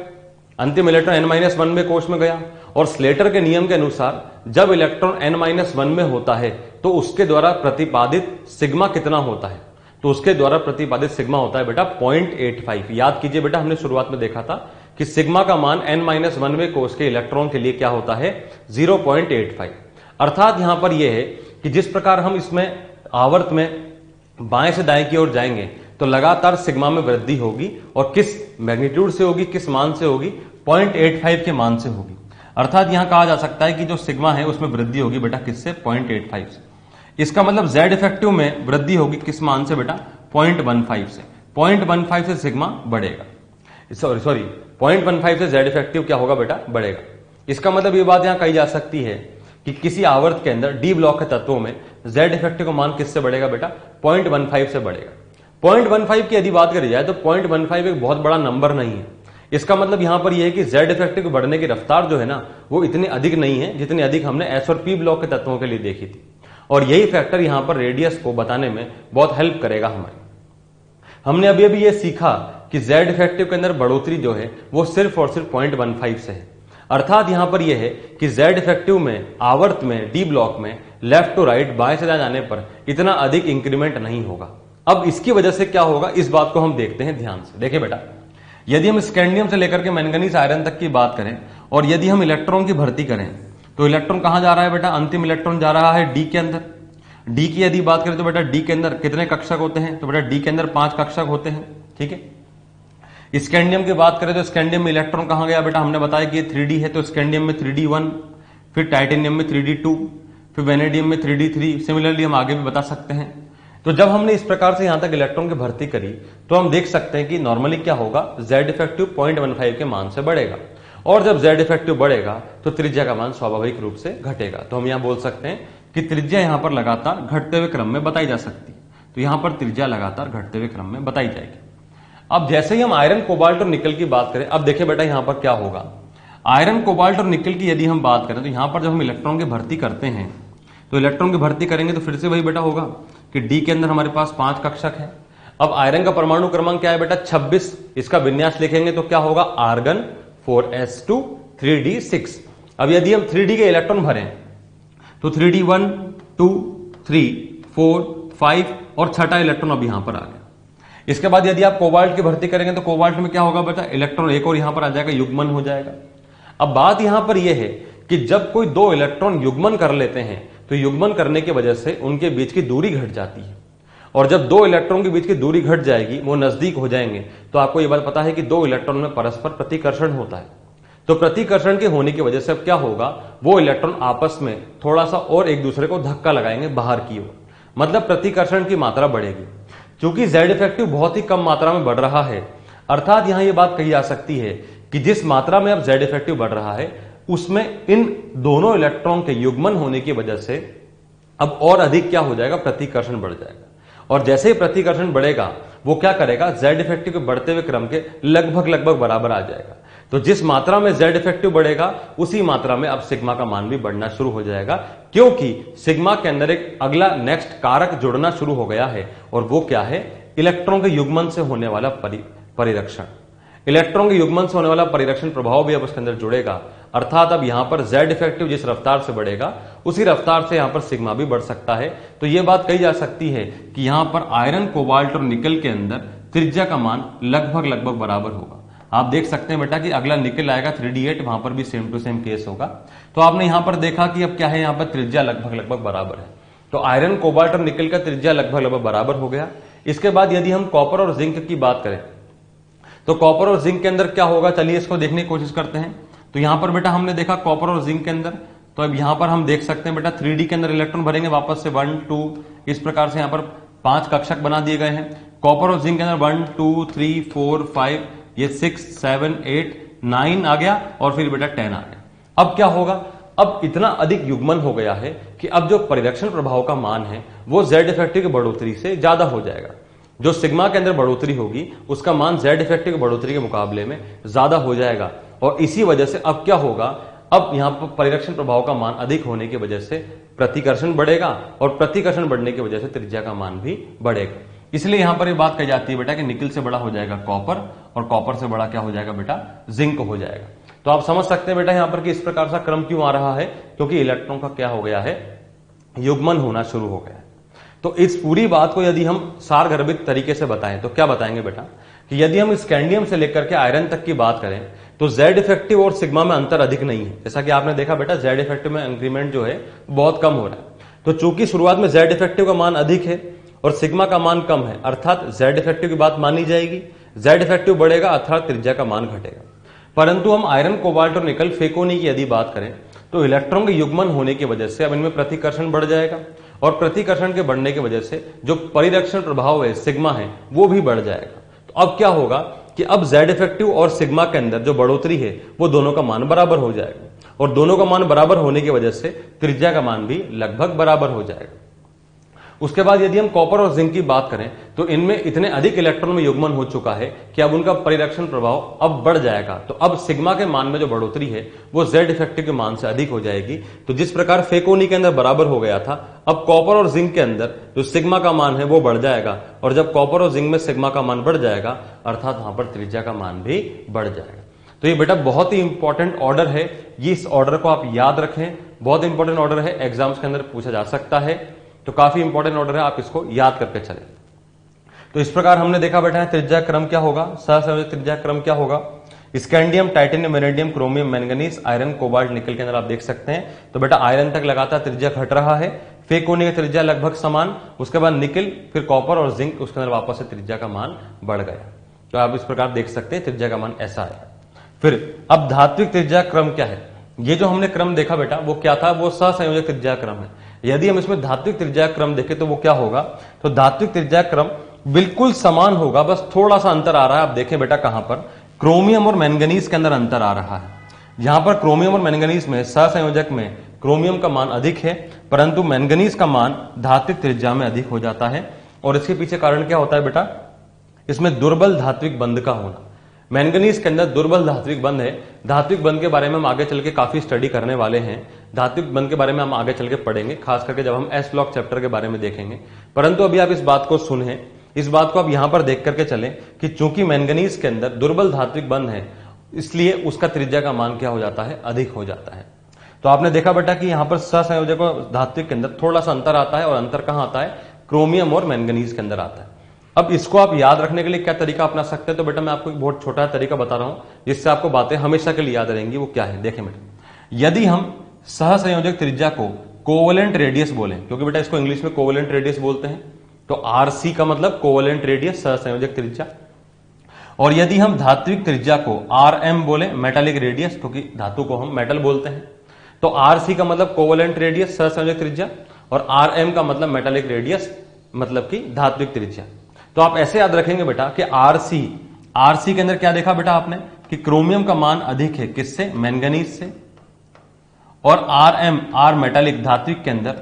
अंतिम इलेक्ट्रॉन n-1वें कोष में गया। और स्लेटर के नियम के अनुसार जब इलेक्ट्रॉन n-1 में होता है तो उसके द्वारा प्रतिपादित सिग्मा कितना होता है, तो उसके द्वारा प्रतिपादित सिग्मा होता है बेटा 0.85। याद कीजिए बेटा, हमने शुरुआत में देखा था कि सिग्मा का मान n-1वें कोष के इलेक्ट्रॉन के लिए क्या होता है, 0.85। अर्थात यहां पर यह है कि जिस प्रकार हम इसमें आवर्त में बाएं से दाएं की ओर जाएंगे तो लगातार सिग्मा में वृद्धि होगी, और किस मैग्नीट्यूड से होगी, किस मान से होगी, 0.85 के मान से होगी। अर्थात यहां कहा जा सकता है कि जो सिग्मा है उसमें वृद्धि होगी बेटा किससे, 0.85 से। इसका मतलब Z इफेक्टिव में वृद्धि होगी किस मान से बेटा, 0.15 से। 0.15 से सिग्मा बढ़ेगा, सॉरी 0.15 से Z इफेक्टिव क्या होगा बेटा, बढ़ेगा। इसका मतलब ये बात यहां कही जा सकती है कि किसी आवर्त के अंदर डी ब्लॉक के तत्वों में Z इफेक्टिव का मान किससे बढ़ेगा बेटा, 0.15 से बढ़ेगा। 0.15 की यदि बात करी जाए तो 0.15 एक बहुत बड़ा नंबर नहीं है। इसका मतलब यहां पर यह है कि Z इफेक्टिव के बढ़ने की रफ्तार जो है ना वो इतनी अधिक नहीं है जितनी अधिक हमने S और P ब्लॉक के तत्वों के लिए देखी थी, और यही फैक्टर यहां पर रेडियस को बताने में बहुत हेल्प करेगा हमारी। हमने अभी अभी ये सीखा कि Z इफेक्टिव के अंदर बढ़ोतरी जो है वो सिर्फ और सिर्फ 0.15 से है, अर्थात यहां पर यह है कि Z इफेक्टिव में आवर्त में डी ब्लॉक में लेफ्ट टू राइट बाएं से दाएं जाने पर इतना अधिक इंक्रीमेंट नहीं होगा। अब इसकी वजह से क्या होगा इस बात को हम देखते हैं ध्यान से। देखिए बेटा, यदि हम स्कैंडियम से लेकर के मैंगनीज आयरन तक की बात करें और यदि हम इलेक्ट्रॉन की भर्ती करें तो इलेक्ट्रॉन कहां जा रहा है बेटा, अंतिम इलेक्ट्रॉन जा रहा है डी के अंदर। डी की यदि बात करें तो बेटा डी के अंदर कितने कक्षक होते हैं, तो बेटा डी के अंदर 5 कक्षक होते हैं, ठीक है। स्कैंडियम की बात करें तो स्कैंडियम में इलेक्ट्रॉन कहां गया बेटा, हमने बताया कि 3D है तो स्कैंडियम में 3D1, फिर टाइटेनियम में 3D2, फिर वेनेडियम में 3D3। सिमिलरली हम आगे भी बता सकते हैं। तो जब हमने इस प्रकार से यहां तक इलेक्ट्रॉन की भर्ती करी तो हम देख सकते हैं कि नॉर्मली क्या होगा, Z इफेक्टिव 0.15 के मान से बढ़ेगा, और जब Z इफेक्टिव बढ़ेगा तो त्रिज्या का मान स्वाभाविक रूप से घटेगा। तो हम यहां बोल सकते हैं कि त्रिज्या यहां पर लगातार घटते हुए क्रम में बताई जा सकती है। तो यहां पर त्रिज्या लगातार घटते हुए क्रम में बताई जाएगी। अब जैसे ही हम आयरन, कोबाल्ट और निकल की बात करें, अब देखिए बेटा यहां पर क्या होगा, आयरन, कोबाल्ट और निकल की यदि हम बात करें तो यहां पर जब हम इलेक्ट्रॉन की भर्ती करते हैं तो इलेक्ट्रॉन की भर्ती करेंगे तो फिर से वही बेटा होगा कि डी के अंदर हमारे पास 5 कक्षक है। अब आयरन का परमाणु क्रमांक क्या है बेटा, 26। इसका विन्यास लिखेंगे तो क्या होगा, आर्गन 4s2 3d6। अब यदि हम 3d के इलेक्ट्रॉन भरें तो 3d1 2 3 4 5 और छठा इलेक्ट्रॉन अब यहां पर आ गया। इसके बाद यदि आप कोबाल्ट की भर्ती करेंगे तो कोबाल्ट में क्या होगा बेटा, इलेक्ट्रॉन एक और यहां पर आ जाएगा, युग्मन हो जाएगा। अब बात यहां पर यह है कि जब कोई 2 इलेक्ट्रॉन युग्मन कर लेते हैं तो युग्मन करने की वजह से उनके बीच की दूरी घट जाती है, और जब 2 इलेक्ट्रॉन के बीच की दूरी घट जाएगी, वो नजदीक हो जाएंगे, तो आपको यह बात पता है कि 2 इलेक्ट्रॉन में परस्पर प्रतिकर्षण होता है। तो प्रतिकर्षण के होने की वजह से अब क्या होगा, वो इलेक्ट्रॉन आपस में थोड़ा सा और एक दूसरे को धक्का लगाएंगे बाहर की ओर, मतलब प्रतिकर्षण की मात्रा बढ़ेगी। क्योंकि Z इफेक्टिव बहुत ही कम मात्रा में बढ़ रहा है, अर्थात यहां यह बात कही जा सकती है कि जिस मात्रा में अब Z इफेक्टिव बढ़ रहा है उसमें इन दोनों इलेक्ट्रॉन के युग्मन होने की वजह से अब और अधिक क्या हो जाएगा, प्रतिकर्षण बढ़ जाएगा। और जैसे ही प्रतिकर्षण बढ़ेगा वो क्या करेगा, Z इफेक्टिव के बढ़ते हुए क्रम के लगभग बराबर आ जाएगा। तो जिस मात्रा में Z इफेक्टिव बढ़ेगा उसी मात्रा में अब सिग्मा का मान भी बढ़ना शुरू हो जाएगा, क्योंकि सिग्मा के अंदर एक अगला नेक्स्ट कारक जुड़ना शुरू हो गया है, और वो क्या है, इलेक्ट्रॉन के युग्मन से होने वाला परिरक्षण। इलेक्ट्रॉन के युग्मन से होने वाला परिरक्षण प्रभाव भी अब उसके अंदर जुड़ेगा, अर्थात अब यहां पर Z इफेक्टिव जिस रफ्तार से बढ़ेगा उसी रफ्तार से यहां पर सिग्मा भी बढ़ सकता है। तो यह बात कही जा सकती है कि यहां पर आयरन, कोबाल्ट और निकल के अंदर त्रिज्या का मान लगभग बराबर होगा। आप देख सकते हैं बेटा कि अगला निकल आएगा 3d8, वहां पर भी सेम टू सेम केस होगा। तो आपने यहां पर देखा कि अब क्या है, यहां पर त्रिज्या लगभग बराबर है। तो आयरन, कोबाल्ट और निकल का त्रिज्या लगभग बराबर हो गया। इसके बाद यदि हम कॉपर और जिंक की बात करें तो कॉपर और जिंक के अंदर क्या होगा, चलिए इसको देखने की कोशिश करते हैं। तो यहां पर बेटा हमने देखा कॉपर और जिंक के अंदर, तो अब यहां पर हम देख सकते हैं बेटा 3D के अंदर इलेक्ट्रॉन भरेंगे वापस से 1 2, इस प्रकार से यहां पर 5 कक्षक बना दिए गए हैं। कॉपर और जिंक के अंदर 1 2 3 4 5, ये 6 7 8 9 आ गया, और फिर बेटा 10 आ गया। अब क्या होगा, अब इतना अधिक युग्मन हो गया है कि अब जो परिरक्षण प्रभाव का मान है वो Z इफेक्टिव की बढ़ोतरी से ज्यादा हो जाएगा। जो सिग्मा के अंदर बढ़ोतरी होगी उसका मान Z इफेक्टिव की बढ़ोतरी के मुकाबले में ज्यादा हो जाएगा, और इसी वजह से अब क्या होगा, अब यहां पर परिरक्षण प्रभाव का मान अधिक होने की वजह से प्रतिकर्षण बढ़ेगा, और प्रतिकर्षण बढ़ने की वजह से त्रिज्या का मान भी बढ़ेगा। इसलिए यहां पर यह बात कही जाती है बेटा कि निकल से बड़ा हो जाएगा कॉपर, और कॉपर से बड़ा क्या हो जाएगा बेटा, जिंक हो जाएगा। तो आप समझ सकते हैं बेटा यहां पर कि इस प्रकार सा क्रम क्यों आ रहा है, क्योंकि इलेक्ट्रॉन का क्या हो गया है, युग्मन होना शुरू हो गया है। तो इस पूरी बात को यदि हम सारगर्भित तरीके से बताएं तो क्या बताएंगे बेटा, कि यदि हम स्कैंडियम से लेकर के आयरन तक की बात करें तो Z इफेक्टिव और सिग्मा में अंतर अधिक नहीं है। जैसा कि आपने देखा बेटा Z इफेक्टिव में इंक्रीमेंट जो है बहुत कम हो रहा है। तो चूंकि शुरुआत में Z इफेक्टिव का मान अधिक है और सिग्मा का मान कम है, अर्थात Z इफेक्टिव की बात मानी जाएगी, Z इफेक्टिव बढ़ेगा अर्थात त्रिज्या का मान घटेगा। परंतु हम आयरन, कोबाल्ट और निकल, फेकोनी की यदि बात करें तो इलेक्ट्रॉन के युग्मन होने की वजह से अब इनमें प्रतिकर्षण बढ़ जाएगा, और प्रतिकर्षण के बढ़ने की वजह से जो परिरक्षण प्रभाव है, सिग्मा है, वो भी बढ़ जाएगा। तो अब क्या होगा कि अब Z इफेक्टिव और सिग्मा के अंदर जो बढ़ोतरी है वो दोनों का मान बराबर हो जाएगा, और दोनों का मान बराबर होने की वजह से त्रिज्या का मान भी लगभग बराबर हो जाएगा। उसके बाद यदि हम कॉपर और जिंक की बात करें तो इनमें इतने अधिक इलेक्ट्रॉन में युग्मन हो चुका है कि अब उनका परिरक्षण प्रभाव अब बढ़ जाएगा। तो अब सिग्मा के मान में जो बढ़ोतरी है वो जेड इफेक्टिव के मान से अधिक हो जाएगी। तो जिस प्रकार फेकोनी के अंदर बराबर हो गया था, अब कॉपर और जिंक के अंदर जो सिग्मा का मान है वो बढ़ जाएगा, और जब कॉपर और जिंक में सिग्मा का मान बढ़ जाएगा अर्थात वहां पर त्रिज्या का मान भी बढ़ जाएगा। तो ये बेटा बहुत ही इंपॉर्टेंट ऑर्डर है, ये इस ऑर्डर को आप याद रखें, बहुत इंपॉर्टेंट ऑर्डर है, एग्जाम्स के अंदर पूछा जा सकता है, तो काफी इंपॉर्टेंट ऑर्डर है, आप इसको याद करके चलें। तो इस प्रकार हमने देखा बेटा त्रिज्या क्रम क्या होगा, सहसंयोजक त्रिज्या क्रम क्या होगा। Scandium, titanium, vanadium, chromium, manganese, iron, cobalt, निकल के अंदर आप देख सकते हैं। तो बेटा आयरन तक लगातार त्रिज्या घट रहा है, फेकोनी की त्रिज्या लगभग समान, उसके बाद निकल, फिर कॉपर और जिंक, उसके अंदर वापस से त्रिज्या का मान बढ़ गया। तो आप इस प्रकार देख सकते हैं त्रिज्या का मान ऐसा है। फिर अब धात्विक त्रिज्या क्रम क्या है, ये जो हमने क्रम देखा बेटा वो क्या था, वो सहसंयोजक त्रिज्या क्रम है। यदि हम इसमें धात्विक त्रिज्या क्रम देखें तो वो क्या होगा, तो धात्विक त्रिज्या क्रम बिल्कुल समान होगा, बस थोड़ा सा अंतर आ रहा है। आप देखें बेटा कहां पर, क्रोमियम और मैंगनीज के अंदर अंतर आ रहा है। यहां पर क्रोमियम और मैंगनीज में सहसंयोजक में क्रोमियम का मान अधिक है, परंतु मैंगनीज का मान धात्विक त्रिज्या में अधिक हो जाता है। और इसके पीछे कारण क्या होता है बेटा, इसमें दुर्बल धात्विक बंध का होना। मैंगनीज के अंदर दुर्बल धात्विक बंध है। धात्विक बंध के बारे में हम आगे चल के काफी स्टडी करने वाले हैं, धात्विक बंध के बारे में हम आगे चल के पढ़ेंगे, खास करके जब हम एस ब्लॉक चैप्टर के बारे में देखेंगे। परंतु अभी आप इस बात को सुने, इस बात को आप यहां पर देख करके चलें कि चूंकि मैंगनीज के अंदर दुर्बल धात्विक बंध है, इसलिए उसका त्रिज्या का मान क्या हो जाता है, अधिक हो जाता है। तो आपने देखा बेटा कि यहां पर सहसंयोजक और धात्विक के अंदर थोड़ा सा अंतर आता है, और अंतर कहां आता है, क्रोमियम और मैंगनीज के अंदर आता है। अब इसको आप याद रखने के लिए क्या तरीका अपना सकते हैं, तो बेटा मैं आपको एक बहुत छोटा तरीका बता रहा हूं जिससे आपको बातें हमेशा के लिए याद रहेंगी। वो क्या है, देखें बेटा, यदि हम सहसंयोजक त्रिज्या को कोवलेंट रेडियस बोले, क्योंकि बेटा इसको इंग्लिश में कोवलेंट रेडियस बोलते हैं, तो आरसी का मतलब कोवलेंट रेडियस, सहसंयोजक त्रिज्या। और यदि हम धात्विक त्रिज्या को आरएम बोले, मेटालिक रेडियस, क्योंकि धातु को हम मेटल बोलते हैं, तो आरसी का मतलब कोवलेंट रेडियस, सहसंयोजक त्रिज्या, और आरएम का मतलब मेटालिक रेडियस, मतलब कि धात्विक त्रिज्या। तो आप ऐसे याद रखेंगे बेटा कि आरसी के अंदर क्या देखा बेटा आपने कि क्रोमियम का मान अधिक है, किससे, मैंगनीज से, और आर मेटालिक धात्विक के अंदर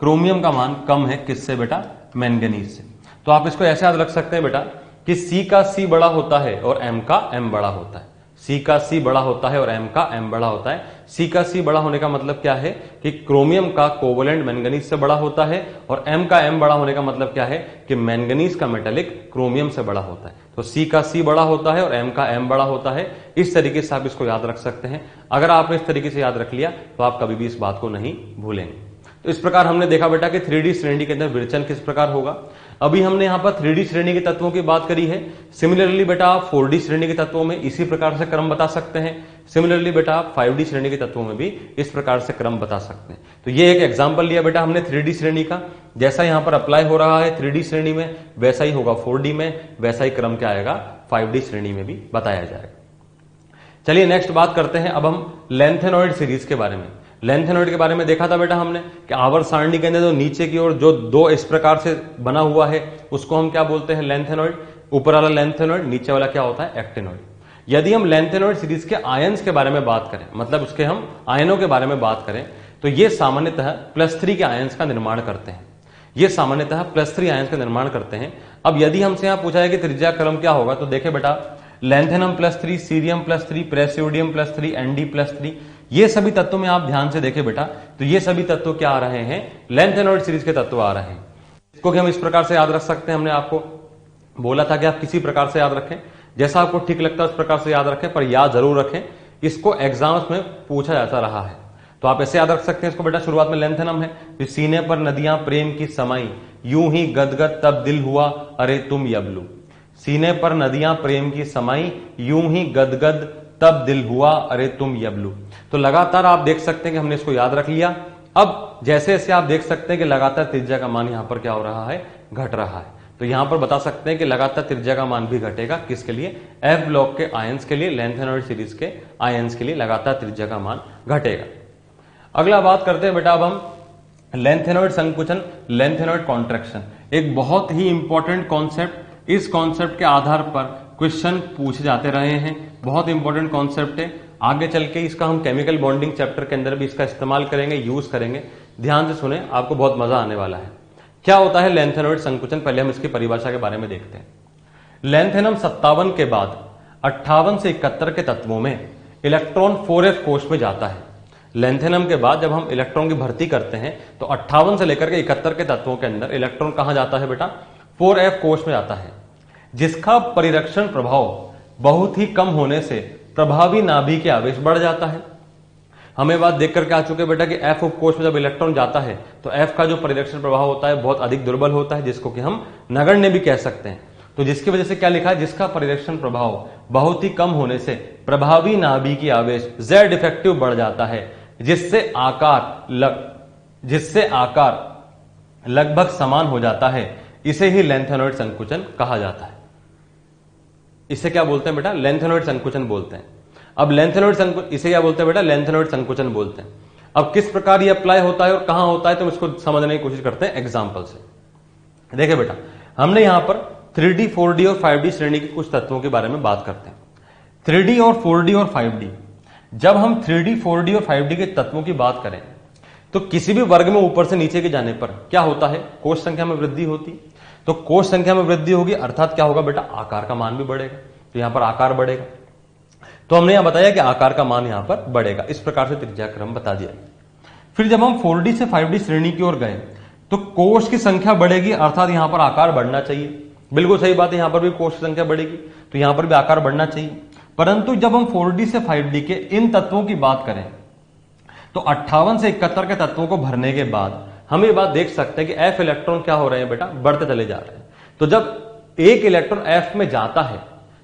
क्रोमियम का मान कम है, किससे बेटा, मैंगनीज से। तो आप इसको ऐसे याद रख सकते हैं बेटा कि सी का सी बड़ा होता है और एम का एम बड़ा होता है, सी का सी बड़ा होता है और एम का एम बड़ा होता है। सी का सी बड़ा होने का मतलब क्या है कि क्रोमियम का कोवलेंट मैंगनीज से बड़ा होता है, और एम का एम बड़ा होने का मतलब क्या है कि मैंगनीज का मेटालिक क्रोमियम से बड़ा होता है। तो सी का सी बड़ा होता है और एम का एम बड़ा होता है। इस तरीके से आप इसको याद रख सकते हैं। अगर आपने इस तरीके से याद रख लिया तो आप कभी भी इस बात को नहीं भूलेंगे। तो इस प्रकार हमने देखा बेटा कि 3D श्रेणी के अंदर विरचन किस प्रकार होगा। अभी हमने यहां पर 3D श्रेणी के तत्वों की बात करी है। सिमिलरली बेटा आप 4D श्रेणी के तत्वों में इसी प्रकार से क्रम बता सकते हैं। सिमिलरली बेटा आप 5D श्रेणी के तत्वों में भी इस प्रकार से क्रम बता सकते हैं। तो ये एक एग्जांपल लिया बेटा हमने 3D श्रेणी का, जैसा यहां पर अप्लाई हो रहा है 3D श्रेणी में वैसा ही होगा 4D में, वैसा ही क्रम क्या आएगा 5D श्रेणी में भी बताया जाएगा। चलिए नेक्स्ट बात करते हैं अब हम लेंथेनॉइड सीरीज के बारे में। लेंथेनॉइड के बारे में देखा था बेटा हमने कि आवर्त सारणी के अंदर जो नीचे की ओर जो दो इस प्रकार से बना हुआ है उसको हम क्या बोलते हैं, लेंथेनॉइड। ऊपर वाला लेंथेनॉइड, नीचे वाला क्या होता है, एक्टिनॉइड। यदि हम लेंथेनॉइड सीरीज के आयंस के बारे में बात करें, मतलब उसके हम आयनों के बारे में बात करें, तो ये सामान्यतः +3 के आयंस का निर्माण करते हैं। ये सामान्यतः +3 आयंस का निर्माण करते हैं। अब यदि हमसे यहां पूछा है कि त्रिज्या क्रम क्या होगा, तो देखे बेटा लेंथेनम +3, सीरियम +3, प्रेसियोडियम +3, एनडी +3, ये सभी तत्वों में आप ध्यान से देखें बेटा तो ये सभी तत्व क्या आ रहे हैं, लेंथेनॉइड सीरीज के तत्व आ रहे हैं। इसको हम इस प्रकार से याद रख सकते हैं। हमने आपको बोला था कि आप किसी प्रकार से याद रखें, जैसा आपको ठीक लगता है उस प्रकार से याद रखें, पर याद जरूर रखें, इसको एग्जाम्स में पूछा जाता रहा है। तो आप ऐसे याद रख सकते हैं इसको बेटा, शुरुआत में लेंथेनम है, सीने पर नदियां प्रेम की समाई, यूं ही गदगद तब दिल हुआ अरे तुम यबलू। सीने पर नदियां प्रेम की समाई, यूं ही गदगद तब दिल हुआ अरे तुम यबलू। तो लगातार आप देख सकते हैं कि हमने इसको याद रख लिया। अब जैसे जैसे आप देख सकते हैं कि लगातार त्रिज्या का मान यहां पर क्या हो रहा है, घट रहा है। तो यहां पर बता सकते हैं कि लगातार त्रिज्या का मान भी घटेगा, किसके लिए, एफ ब्लॉक के आयंस के लिए, लेंथेनॉइड सीरीज के आयंस के लिए लगातार त्रिज्या का मान घटेगा। अगला बात करते हैं बेटा अब हम लेंथेनॉइड संकुचन, लेंथेनॉइड कॉन्ट्रैक्शन। एक बहुत ही इंपॉर्टेंट कॉन्सेप्ट, इस कॉन्सेप्ट के आधार पर क्वेश्चन पूछे जाते रहे हैं, बहुत इंपॉर्टेंट कॉन्सेप्ट है। आगे चल के इसका हम केमिकल बॉन्डिंग चैप्टर के अंदर भी इसका इस्तेमाल करेंगे, यूज करेंगे। ध्यान से सुने, आपको बहुत मजा आने वाला है। क्या होता है लेंथेनॉइड संकुचन? पहले हम इसकी परिभाषा के बारे में देखते हैं। लेंथेनम 57 के बाद 58 से 71 के तत्वों में इलेक्ट्रॉन 4f कोष में जाता है। लेंथेनम के बाद जब हम इलेक्ट्रॉन की भर्ती करते हैं तो 58 से लेकर के 71 के तत्वों के अंदर इलेक्ट्रॉन कहां जाता है बेटा? 4f कोष में जाता है, जिसका परिरक्षण प्रभाव बहुत ही कम होने से प्रभावी नाभिक के आवेश बढ़ जाता है। हमें बात देख करके आ चुके बेटा कि F उपकोष में जब इलेक्ट्रॉन जाता है तो F का जो परिरक्षण प्रभाव होता है बहुत अधिक दुर्बल होता है, जिसको कि हम नगण्य भी कह सकते हैं। तो जिसकी वजह से क्या लिखा है? जिसका परिरक्षण प्रभाव बहुत ही कम होने से प्रभावी नाभिकीय आवेश Z इफेक्टिव बढ़ जाता है, जिससे आकार लगभग समान हो जाता है। इसे ही लेंथेनॉइड संकुचन कहा जाता है। इसे क्या बोलते हैं बेटा? लेंथेनॉइड संकुचन बोलते हैं। अब लेंथेनॉइड संकुचन, इसे क्या बोलते हैं बेटा? लेंथेनॉइड संकुचन बोलते हैं। अब किस प्रकार ये अप्लाई होता है और कहां होता है, तो इसको समझने की कोशिश करते हैं एग्जांपल से। देखिए बेटा, हमने यहां पर 3D, 4D और 5D श्रेणी के कुछ तत्वों के बारे में बात करते हैं। 3D और 4D और 5D, जब हम 3D, 4D और 5D के तत्वों की बात करें तो किसी भी वर्ग में ऊपर से नीचे के जाने पर क्या होता है? कोष संख्या में वृद्धि होती। तो कोष संख्या में वृद्धि होगी अर्थात क्या होगा बेटा? आकार का मान भी बढ़ेगा। तो यहां पर आकार बढ़ेगा। तो हमने यहां बताया कि आकार का मान यहां पर बढ़ेगा। इस प्रकार से त्रिज्या क्रम बता दिया। फिर जब हम 4D से 5D श्रेणी की ओर गए तो कोष की संख्या बढ़ेगी अर्थात यहां पर आकार बढ़ना चाहिए। बिल्कुल सही बात है, यहां पर भी कोष की संख्या बढ़ेगी तो यहां पर भी आकार बढ़ना चाहिए। परंतु जब हम 4D से 5D के इन तत्वों की बात करें तो 58 से 71 के तत्वों को भरने के बाद हम ये बात देख सकते हैं कि F इलेक्ट्रॉन क्या हो रहे हैं बेटा? बढ़ते चले जा रहे हैं। तो जब एक इलेक्ट्रॉन F में जाता है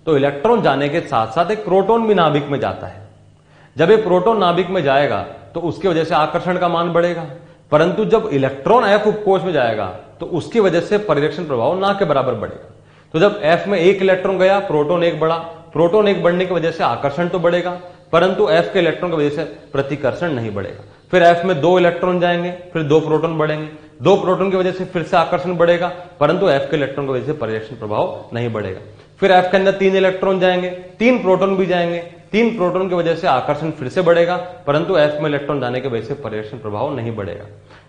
तो इलेक्ट्रॉन जाने के साथ साथ एक प्रोटॉन भी नाभिक में जाता है। जब ये प्रोटॉन नाभिक में जाएगा तो उसकी वजह से आकर्षण का मान बढ़ेगा। परंतु जब इलेक्ट्रॉन F उपकोष में जाएगा तो उसकी वजह से परिरक्षण प्रभाव ना के बराबर बढ़ेगा। तो जब F में एक इलेक्ट्रॉन गया, प्रोटॉन एक बढ़ा। प्रोटॉन एक बढ़ने की वजह से आकर्षण तो बढ़ेगा, परंतु F के इलेक्ट्रॉन की वजह से प्रतिकर्षण नहीं बढ़ेगा। फिर F में 2 इलेक्ट्रॉन जाएंगे, फिर 2 प्रोटॉन बढ़ेंगे। 2 प्रोटॉन की वजह से फिर से आकर्षण बढ़ेगा, परंतु F के इलेक्ट्रॉन की वजह से परिरक्षण प्रभाव नहीं बढ़ेगा। फिर F के अंदर 3 इलेक्ट्रॉन जाएंगे, 3 प्रोटॉन भी जाएंगे। 3 प्रोटॉन की वजह से आकर्षण फिर से बढ़ेगा, परंतु F में इलेक्ट्रॉन जाने की वजह से परिरक्षण प्रभाव नहीं बढ़ेगा।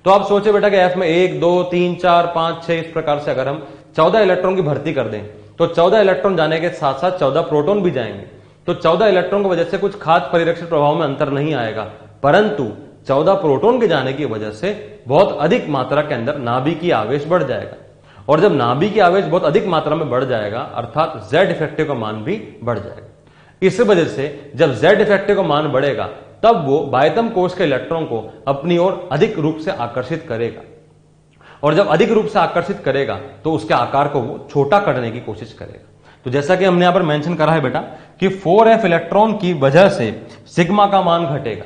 तो आप सोचे बेटा कि F में 1, 2, 3, 4, 5, 6 इस प्रकार से अगर हम 14 इलेक्ट्रॉन की भर्ती कर दें तो 14 इलेक्ट्रॉन जाने के साथ साथ 14 प्रोटॉन भी जाएंगे। तो 14 इलेक्ट्रॉन की वजह से कुछ खास परिरक्षण प्रभाव में अंतर नहीं आएगा, परंतु 14 प्रोटॉन के जाने की वजह से बहुत अधिक मात्रा के अंदर नाभिकीय आवेश बढ़ जाएगा। और जब नाभिकीय आवेश बहुत अधिक मात्रा में बढ़ जाएगा अर्थात Z इफेक्टिव का मान भी बढ़ जाएगा। इस वजह से जब Z इफेक्टिव का मान बढ़ेगा तब वो बाह्यतम कोष के इलेक्ट्रॉन को अपनी ओर अधिक रूप से आकर्षित करेगा। और जब अधिक रूप से आकर्षित करेगा तो उसके आकार को वो छोटा करने की कोशिश करेगा। तो जैसा कि हमने यहां पर मेंशन करा है बेटा कि 4f इलेक्ट्रॉन की वजह से सिग्मा का मान घटेगा।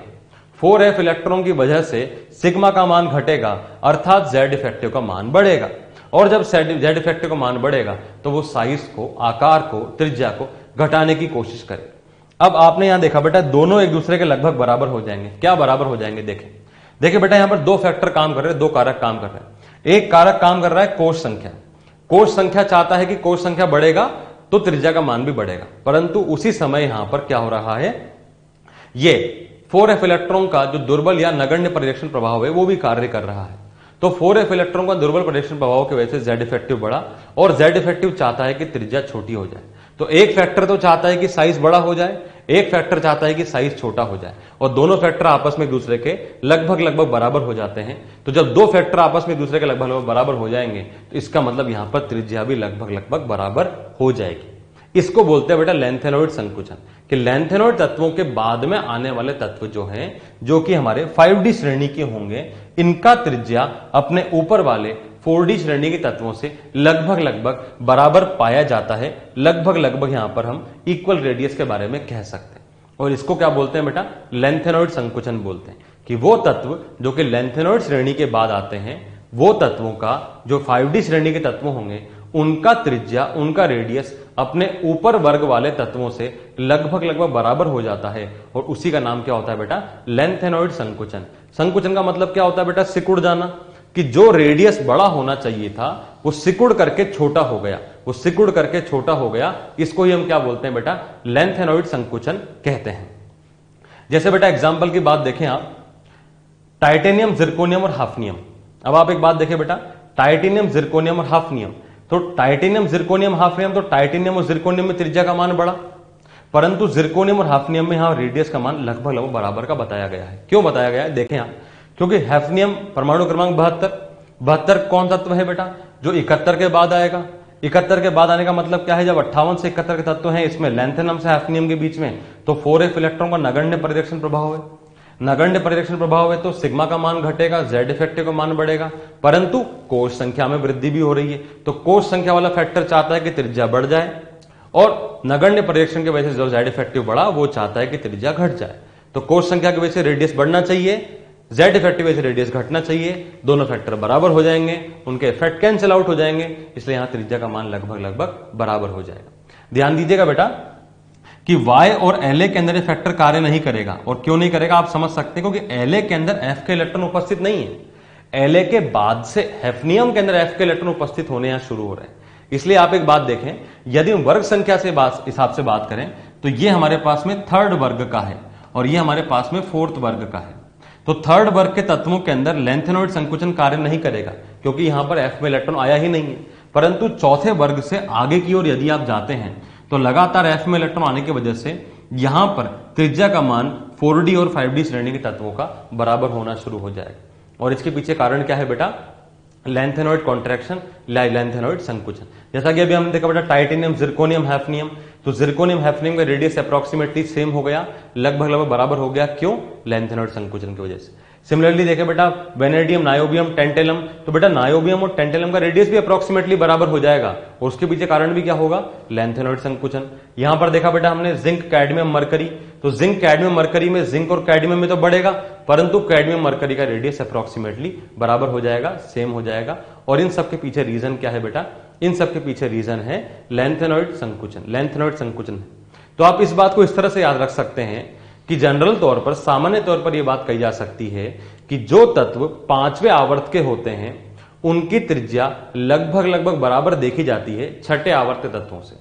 4f इलेक्ट्रॉन की वजह से सिग्मा का मान घटेगा अर्थात Z इफेक्टिव का मान बढ़ेगा। और जब Z इफेक्टिव का मान बढ़ेगा तो वो साइज को, आकार को, त्रिज्या को घटाने की कोशिश करेगा। अब आपने यहां देखा बेटा दोनों एक दूसरे के लगभग बराबर हो जाएंगे। क्या बराबर हो जाएंगे? देखिए बेटा यहां पर 2 फैक्टर काम कर रहे हैं, 2 कारक काम कर रहे हैं। एक कारक काम कर रहा है कोष संख्या। कोष संख्या चाहता है कि कोष संख्या बढ़ेगा तो त्रिज्या का मान भी बढ़ेगा, परंतु उसी समय यहां पर क्या हो रहा है? ये 4f इलेक्ट्रॉन का जो दुर्बल या नगण्य परिरक्षण प्रभाव है वो भी कार्य कर रहा है। तो 4f इलेक्ट्रॉन का दुर्बल परिरक्षण प्रभाव की वजह से Z इफेक्टिव बढ़ा और Z इफेक्टिव चाहता है कि त्रिज्या छोटी हो जाए। तो एक फैक्टर तो चाहता है कि साइज बड़ा हो जाए, एक फैक्टर चाहता है कि साइज छोटा हो जाए, और दोनों फैक्टर आपस में एक दूसरे के लगभग बराबर हो जाते हैं। तो जब 2 फैक्टर आपस में एक दूसरे के लगभग बराबर हो जाएंगे तो इसका मतलब यहां पर त्रिज्या भी लगभग बराबर हो जाएगी। इसको बोलते हैं बेटा लेंथेनॉइड संकुचन, कि लेंथेनॉइड तत्वों के बाद में आने वाले तत्व जो हैं, जो कि हमारे 5D श्रेणी के होंगे, इनका त्रिज्या अपने ऊपर वाले 4D श्रेणी के तत्वों से लगभग बराबर पाया जाता है। लगभग यहां पर हम इक्वल रेडियस के बारे में कह सकते हैं। और इसको क्या बोलते हैं बेटा? लेंथेनॉइड संकुचन बोलते हैं, कि वो तत्व जो कि लेंथेनॉइड श्रेणी के बाद आते हैं, वो तत्वों का जो 5D श्रेणी के तत्व होंगे उनका त्रिज्या, उनका रेडियस अपने ऊपर वर्ग वाले तत्वों से लगभग बराबर हो जाता है। और उसी का नाम क्या होता है बेटा? लेंथेनॉइड संकुचन। संकुचन का मतलब क्या होता है बेटा? सिकुड़ जाना, कि जो रेडियस बड़ा होना चाहिए था वो सिकुड़ करके छोटा हो गया, वो सिकुड़ करके छोटा हो गया। इसको ही हम क्या बोलते हैं बेटा? लेंथेनॉइड संकुचन कहते हैं। जैसे बेटा एग्जांपल की बात देखें आप, टाइटेनियम, जिरकोनियम और हाफनियम। अब आप एक बात देखें बेटा टाइटेनियम, जिरकोनियम और हाफनियम। तो टाइटेनियम, जिरकोनियम, हाफनियम, तो टाइटेनियम और जिरकोनियम में त्रिज्या का मान बढ़ा, परंतु जिरकोनियम और हाफनियम में यहां रेडियस का मान लगभग लगभग बराबर का बताया गया है। क्यों बताया गया है देखें यहां, क्योंकि हैफनियम परमाणु क्रमांक 72 कौन तत्व है बेटा, जो 71 के बाद आएगा। 71 के बाद आने का मतलब क्या है, जब 58 से 71 के तत्व हैं, इसमें लैंथेनम से हैफनियम के बीच में, तो 4f इलेक्ट्रॉन का नगण्य परिरक्षण प्रभाव है। नगण्य परिरक्षण प्रभाव है तो सिग्मा का मान घटेगा, जेड इफेक्टिव का मान बढ़ेगा, परंतु कोश संख्या में वृद्धि भी हो रही है। तो कोश संख्या वाला फैक्टर चाहता है कि त्रिज्या बढ़ जाए, और नगण्य परिरक्षण की वजह से जो जेड इफेक्टिव बढ़ा वो चाहता है कि त्रिज्या घट जाए। तो कोश संख्या की वजह से रेडियस बढ़ना चाहिए, जेड इफेक्टिव से रेडियस घटना चाहिए, दोनों फैक्टर बराबर हो जाएंगे, उनके इफेक्ट कैंसिल आउट हो जाएंगे, इसलिए यहां त्रिज्या का मान लगभग लगभग बराबर हो जाएगा। ध्यान दीजिएगा बेटा कि y और La के अंदर ये फैक्टर कार्य नहीं करेगा। और क्यों नहीं करेगा आप समझ सकते हैं, क्योंकि La के अंदर F के इलेक्ट्रॉन उपस्थित नहीं है। La के बाद से हैफनियम के अंदर F के इलेक्ट्रॉन उपस्थित होने यहां शुरू हो रहे हैं। इसलिए आप एक बात देखें, यदि हम वर्ग संख्या से हिसाब से बात करें तो ये हमारे पास में थर्ड वर्ग का है और ये हमारे पास में फोर्थ वर्ग का है। तो थर्ड वर्ग के तत्वों के अंदर लेंथेनॉइड संकुचन कार्य नहीं करेगा, क्योंकि यहां पर F में इलेक्ट्रॉन आया ही नहीं है। परंतु चौथे वर्ग से आगे की ओर यदि आप जाते हैं तो लगातार F में इलेक्ट्रॉन आने की वजह से यहां पर त्रिज्या का मान 4d और 5d श्रेणी के तत्वों का बराबर होना शुरू हो जाएगा। और इसके पीछे कारण क्या है बेटा, लैंथेनॉइड कॉन्ट्रैक्शन, लैंथेनॉइड संकुचन। जैसा कि अभी हमने देखा बेटा टाइटेनियम, जिरकोनियम, हैफनियम, तो जिरकोनियम हैफनियम का रेडियस अप्रोक्सीमेटली सेम हो गया, लगभग लगभग बराबर हो गया। क्यों? लैंथेनॉइड संकुचन की वजह से। सिमिलरली देखे बेटा वेनेडियम, नायोबियम, टेंटेलम, तो बेटा नायोबियम और टेंटेलम का रेडियस भी अप्रोक्सीमेटली बराबर हो जाएगा, और उसके पीछे कारण भी क्या होगा, लैंथेनॉइड संकुचन। यहां पर देखा बेटा हमने जिंक, कैडमियम, मरकरी, तो जिंक, कैडमियम, मरकरी में जिंक और कैडमियम में तो बढ़ेगा, परंतु कैडमियम मरकरी का रेडियस अप्रोक्सीमेटली बराबर हो जाएगा, सेम हो जाएगा। और इन सबके पीछे रीजन क्या है बेटा, इन सबके पीछे रीजन है लैंथेनॉइड संकुचन, लैंथेनॉइड संकुचन। तो आप इस बात को इस तरह से याद रख सकते हैं कि जनरल तौर पर, सामान्य तौर पर यह बात कही जा सकती है कि जो तत्व पांचवें आवर्त के होते हैं उनकी त्रिज्या लगभग लगभग बराबर देखी जाती है छठे आवर्त के तत्वों से।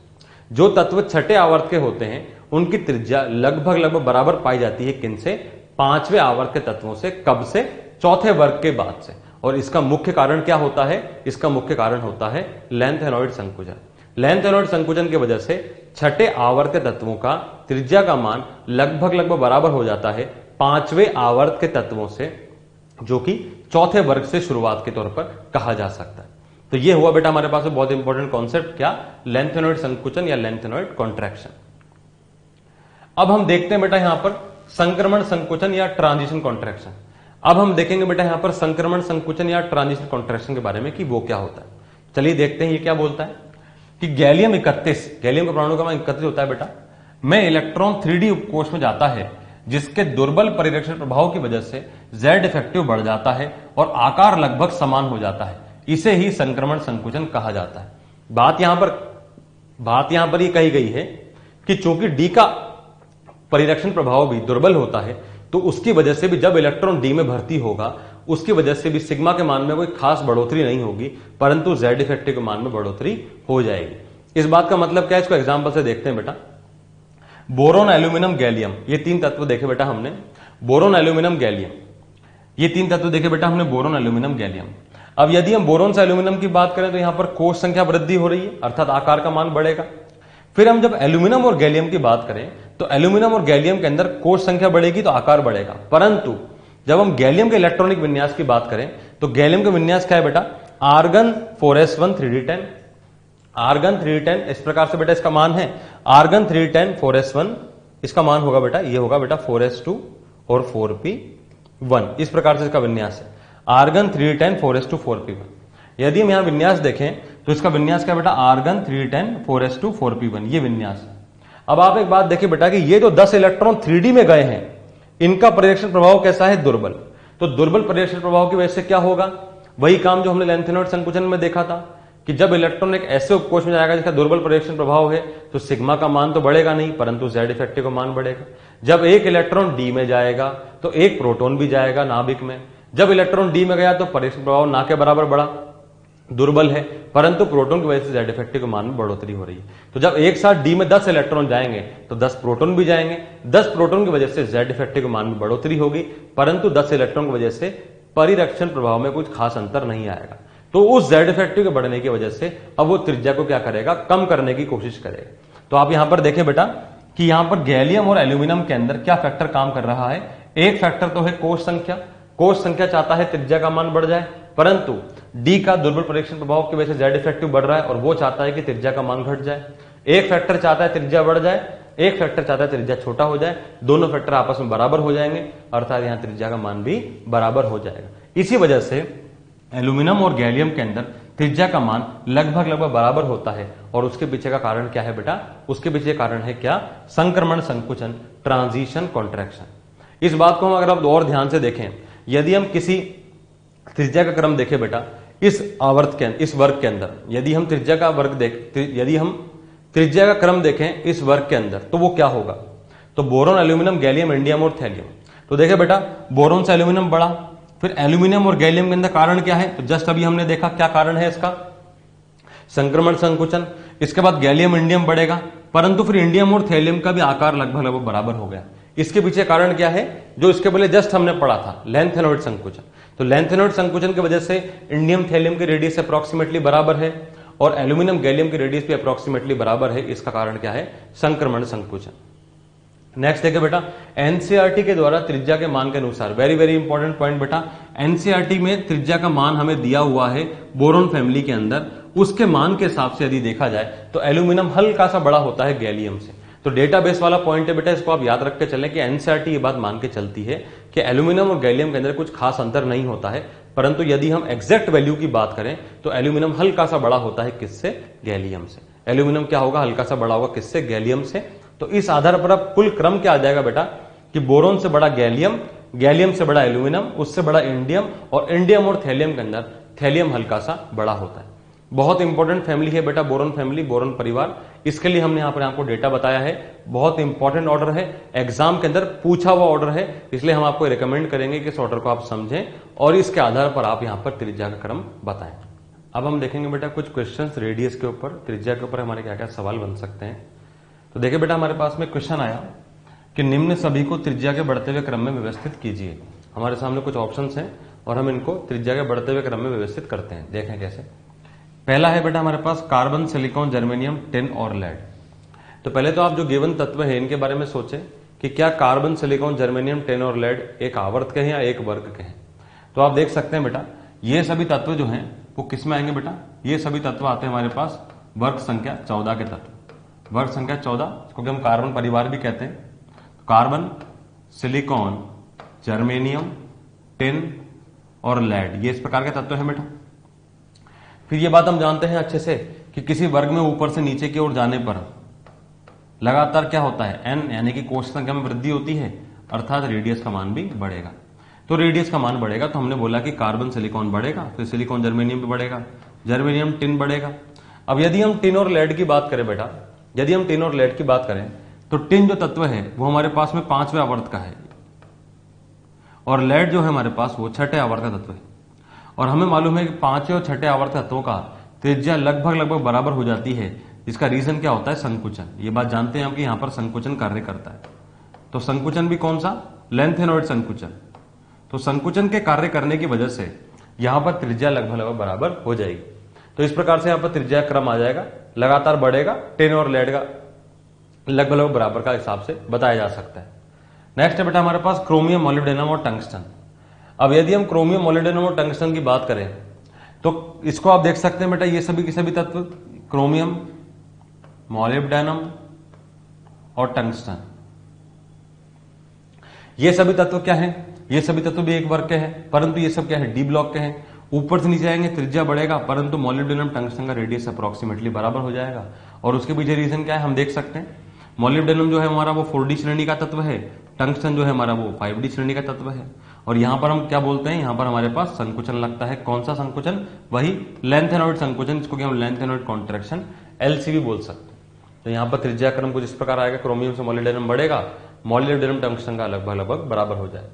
जो तत्व छठे आवर्त के होते हैं उनकी त्रिज्या लगभग लगभग बराबर पाई जाती है किनसे, पांचवें आवर्त के तत्वों से। कब से? चौथे वर्ग के बाद से। और इसका मुख्य कारण क्या होता है, इसका मुख्य कारण होता है लैंथेनॉइड संकुचन। लैंथेनॉइड संकुचन की वजह से छठे आवर्त के तत्वों का त्रिज्या का मान लगभग लगभग बराबर हो जाता है पांचवें आवर्त के तत्वों से, जो कि चौथे वर्ग से शुरुआत के तौर पर कहा जा सकता है। तो यह हुआ बेटा हमारे पास बहुत इंपॉर्टेंट कॉन्सेप्ट, क्या, लैंथेनॉइड संकुचन या लैंथेनॉइड कॉन्ट्रैक्शन। अब हम देखते हैं बेटा यहां पर संक्रमण संकुचन या ट्रांजिशन कॉन्ट्रैक्शन। अब हम देखेंगे बेटा यहां पर संक्रमण संकुचन या ट्रांजिशन कॉन्ट्रैक्शन के बारे में कि वो क्या होता है। चलिए देखते हैं ये क्या बोलता है कि गैलियम 31, गैलियम का परमाणु क्रमांक 31 होता है बेटा, में इलेक्ट्रॉन 3D उपकोष में जाता है जिसके दुर्बल परिरक्षण प्रभाव की वजह से Z इफेक्टिव बढ़ जाता है और आकार लगभग समान हो जाता है। इसे ही संक्रमण संकुचन कहा जाता है। बात यहां पर ये कही गई है कि चूंकि D का परिरक्षण प्रभाव भी दुर्बल होता है, तो उसकी वजह से भी जब इलेक्ट्रॉन D में भर्ती होगा उसकी वजह से भी सिग्मा के मान में कोई खास बढ़ोतरी नहीं होगी, परंतु Z इफेक्टिव के मान में बढ़ोतरी हो जाएगी। इस बात का मतलब क्या है, इसको एग्जांपल से देखते हैं बेटा। बोरोन, एल्यूमिनियम, गैलियम, ये तीन तत्व देखे बेटा हमने, बोरोन, एल्यूमिनियम, गैलियम, ये तीन तत्व देखे बेटा हमने, बोरोन, एल्यूमिनियम, गैलियम। अब यदि हम बोरोन से एल्यूमिनियम की बात करें तो यहां पर कोश संख्या वृद्धि हो रही है, अर्थात आकार का मान बढ़ेगा। फिर हम जब एल्यूमिनियम और गैलियम की बात करें तो एल्यूमिनियम और गैलियम के अंदर कोश संख्या बढ़ेगी तो आकार बढ़ेगा, परंतु जब हम गैलियम के इलेक्ट्रॉनिक विन्यास की बात करें तो गैलियम का विन्यास क्या है बेटा, argon 4s1 3d10, argon 3d10, इस प्रकार से बेटा इसका मान है आर्गन 3d10 4s1, इसका मान होगा बेटा, ये होगा बेटा 4s2 और 4p1, इस प्रकार से इसका विन्यास है, आर्गन 3d10 4s2 4p1। यदि हम यहां विन्यास देखें तो इसका विन्यास क्या बेटा, आर्गन 3d10 4s2 4p1, ये विन्यास है। अब आप एक बात देखिए बेटा कि ये जो 10 इलेक्ट्रॉन 3D में गए हैं इनका परिरक्षण प्रभाव कैसा है, दुर्बल। तो दुर्बल परिरक्षण प्रभाव की वजह से क्या होगा, वही काम जो हमने लैंथेनॉइड संकुचन में देखा था कि जब इलेक्ट्रॉन एक ऐसे उपकोष में जाएगा जिसका दुर्बल परिरक्षण प्रभाव है तो सिग्मा का मान तो बढ़ेगा नहीं, परंतु Z इफेक्टिव का मान बढ़ेगा। जब एक इलेक्ट्रॉन D में जाएगा तो एक प्रोटॉन भी जाएगा नाभिक में। जब इलेक्ट्रॉन D में गया तो परिरक्षण प्रभाव ना के बराबर बढ़ा, दुर्बल है, परंतु प्रोटॉन की वजह से Z इफेक्टिव के मान में बढ़ोतरी हो रही है। तो जब एक साथ D में 10 इलेक्ट्रॉन जाएंगे तो 10 प्रोटॉन भी जाएंगे, 10 प्रोटॉन की वजह से Z इफेक्टिव के मान में बढ़ोतरी होगी, परंतु 10 इलेक्ट्रॉन की वजह से परिरक्षण प्रभाव में कुछ खास अंतर नहीं आएगा। तो उस जेड इफेक्टिव के बढ़ने की वजह से अब वो त्रिज्या को क्या करेगा, कम करने की कोशिश करेगा। तो आप यहां पर देखें बेटा कि यहां पर गैलियम और एल्यूमिनियम के अंदर क्या फैक्टर काम कर रहा है। एक फैक्टर तो है कोष संख्या। कोष संख्या चाहता है त्रिज्या का मान बढ़ जाए, परंतु डी का दुर्बल परीक्षण प्रभाव की वजह से जेड इफेक्टिव बढ़ रहा है और वो चाहता है कि त्रिज्या का मान घट जाए। एक फैक्टर चाहता है त्रिज्या बढ़ जाए, एक फैक्टर चाहता है त्रिज्या छोटा हो जाए। दोनों फैक्टर आपस में बराबर हो जाएंगे, अर्थात यहां त्रिज्या का मान भी बराबर हो जाएगा। इसी वजह से एल्यूमिनियम और गैलियम के अंदर त्रिज्या का मान लगभग बराबर होता है। और उसके पीछे का कारण क्या है बेटा, उसके पीछे कारण है क्या, संक्रमण संकुचन, ट्रांजिशन कॉन्ट्रैक्शन। इस बात को हम अगर आप और ध्यान से देखें, यदि हम किसी त्रिज्या का क्रम देखें बेटा इस आवर्त के इस वर्ग के अंदर, यदि हम त्रिज्या का वर्ग यदि हम त्रिज्या का क्रम देखें इस वर्ग के अंदर, तो वो क्या होगा, तो बोरोन, एल्यूमिनियम, गैलियम, इंडियम और थैलियम। तो देखिए बेटा बोरोन से एल्यूमिनियम बढ़ा, फिर एल्यूमिनियम और गैलियम के अंदर कारण क्या है, तो जस्ट अभी हमने देखा क्या कारण है इसका, संक्रमण संकुचन। इसके बाद गैलियम इंडियम बढ़ेगा, परंतु फिर इंडियम और थैलियम का भी आकार लगभग बराबर हो गया। इसके पीछे कारण क्या है, जो इसके पहले जस्ट हमने पढ़ा था, लेंथेनॉइड संकुचन। तो लेंथेनॉइड संकुचन की वजह से इंडियम थैलियम की रेडियस अप्रोक्सीमेटली बराबर है और एल्यूमिनियम गैलियम की रेडियस भी अप्रोक्सीमेटली बराबर है। इसका कारण क्या है, संक्रमण संकुचन। नेक्स्ट देखिए बेटा एनसीईआरटी के द्वारा त्रिज्या के मान के अनुसार, वेरी वेरी इंपॉर्टेंट पॉइंट बेटा, एनसीईआरटी में त्रिज्या का मान हमें दिया हुआ है बोरोन फैमिली के अंदर, उसके मान के हिसाब से यदि देखा जाए तो एल्यूमिनियम हल्का सा बड़ा होता है गैलियम से। तो डेटाबेस वाला पॉइंट है बेटा, इसको आप याद रख के चलें कि एनसीईआरटी ये बात मान के चलती है कि एल्यूमिनियम और गैलियम के अंदर कुछ खास अंतर नहीं होता है, परंतु यदि हम एग्जैक्ट वैल्यू की बात करें तो एल्यूमिनियम हल्का सा बड़ा होता है किससे, गैलियम से। एल्यूमिनियम क्या होगा, हल्का सा बड़ा होगा किससे, गैलियम से। तो इस आधार पर अब कुल क्रम क्या आ जाएगा बेटा कि बोरोन से बड़ा गैलियम, गैलियम से बड़ा एल्यूमिनियम, उससे बड़ा इंडियम, और इंडियम और थैलियम के अंदर थैलियम हल्का सा बड़ा होता है। बहुत इंपॉर्टेंट फैमिली है बेटा बोरोन फैमिली, बोरोन परिवार। इसके लिए हमने यहां पर आपको डेटा बताया है, बहुत इंपॉर्टेंट ऑर्डर है, एग्जाम के अंदर पूछा हुआ ऑर्डर है, इसलिए हम आपको रिकमेंड करेंगे कि इस ऑर्डर को आप समझें और इसके आधार पर आप यहां पर त्रिज्या का क्रम बताएं। अब हम देखेंगे बेटा कुछ क्वेश्चंस रेडियस के ऊपर, त्रिज्या के ऊपर हमारे क्या क्या सवाल बन सकते हैं। तो देखिए बेटा हमारे पास में क्वेश्चन आया कि निम्न सभी को त्रिज्या के बढ़ते हुए क्रम में व्यवस्थित कीजिए। हमारे सामने कुछ ऑप्शंस हैं और हम इनको त्रिज्या के बढ़ते हुए क्रम में व्यवस्थित करते हैं। देखें कैसे। पहला है बेटा हमारे पास कार्बन, सिलिकॉन, जर्मेनियम, टिन और लेड। तो पहले तो आप जो गिवन तत्व है इनके बारे में सोचें कि क्या कार्बन, सिलिकॉन, जर्मेनियम, टिन और लेड एक आवर्त के हैं या एक वर्ग के हैं। तो आप देख सकते हैं बेटा ये सभी तत्व जो हैं वो किस में आएंगे बेटा, ये सभी तत्व आते हैं हमारे पास वर्ग संख्या 14 के तत्व। वर्ग संख्या 14 क्योंकि हम कार्बन परिवार भी कहते हैं। कार्बन, सिलिकॉन, जर्मेनियम, टिन और लेड, ये इस प्रकार के तत्व हैं बेटा। फिर ये बात हम जानते हैं अच्छे से कि किसी वर्ग में ऊपर से नीचे की ओर जाने पर लगातार क्या होता है, n यानी कि कोष्ठ संख्या में वृद्धि होती है, अर्थात रेडियस का मान भी बढ़ेगा। तो रेडियस का मान बढ़ेगा तो हमने बोला कि कार्बन, सिलिकॉन बढ़ेगा, फिर सिलिकॉन, जर्मेनियम भी बढ़ेगा, जर्मेनियम, टिन बढ़ेगा। अब यदि हम टिन और लेड की बात करें बेटा, यदि हम टिन और लेड की बात करें तो टिन जो तत्व है वो हमारे पास में 5वें आवर्त का है और लेड जो है हमारे पास वो 6ठे आवर्त का तत्व है। और हमें मालूम है कि 5वें और 6ठे आवर्त तत्वों का त्रिज्या लगभग बराबर हो जाती है। इसका रीजन क्या होता है, संकुचन। ये बात जानते हैं हम कि यहां पर संकुचन कार्य करता है। तो संकुचन भी कौन सा, लेंथेनॉइड संकुचन। तो संकुचन के कार्य करने की वजह से यहां पर त्रिज्या लगभग बराबर हो जाएगी। तो इस प्रकार से यहां पर त्रिज्या क्रम आ जाएगा, लगातार बढ़ेगा, टिन और लेड का लगभग बराबर का हिसाब से बताया जा सकता है। नेक्स्ट है बेटा हमारे पास क्रोमियम, मोलिब्डेनम और टंगस्टन। अब यदि हम क्रोमियम, मोलिब्डेनम और टंगस्टन की बात करें तो इसको आप देख सकते हैं बेटा ये सभी के सभी तत्व, क्रोमियम, मोलिब्डेनम और टंगस्टन, ये सभी तत्व क्या हैं, ये सभी तत्व भी एक वर्ग के हैं, परंतु ये सब क्या है, डी ब्लॉक के हैं। ऊपर से नीचे आएंगे त्रिज्या बढ़ेगा, परंतु मोलिब्डेनम टंगस्टन का रेडियस अप्रोक्सीमेटली बराबर हो जाएगा। और उसके पीछे रीजन क्या है हम देख सकते हैं। मोलिब्डेनम जो है हमारा वो 4D श्रेणी का तत्व है, टंगस्टन जो है हमारा वो 5D श्रेणी का तत्व है। और यहां पर हम क्या बोलते हैं, यहां पर हमारे पास संकुचन लगता है। कौन सा संकुचन, वही लेंथेनॉइड संकुचन, जिसको कि हम लेंथेनॉइड कॉन्ट्रैक्शन LC भी बोल सकते हैं। तो यहां पर त्रिज्या क्रम कुछ इस प्रकार आएगा, क्रोमियम से मोलिब्डेनम बढ़ेगा, मोलिब्डेनम टंगस्टन का लगभग बराबर हो जाए।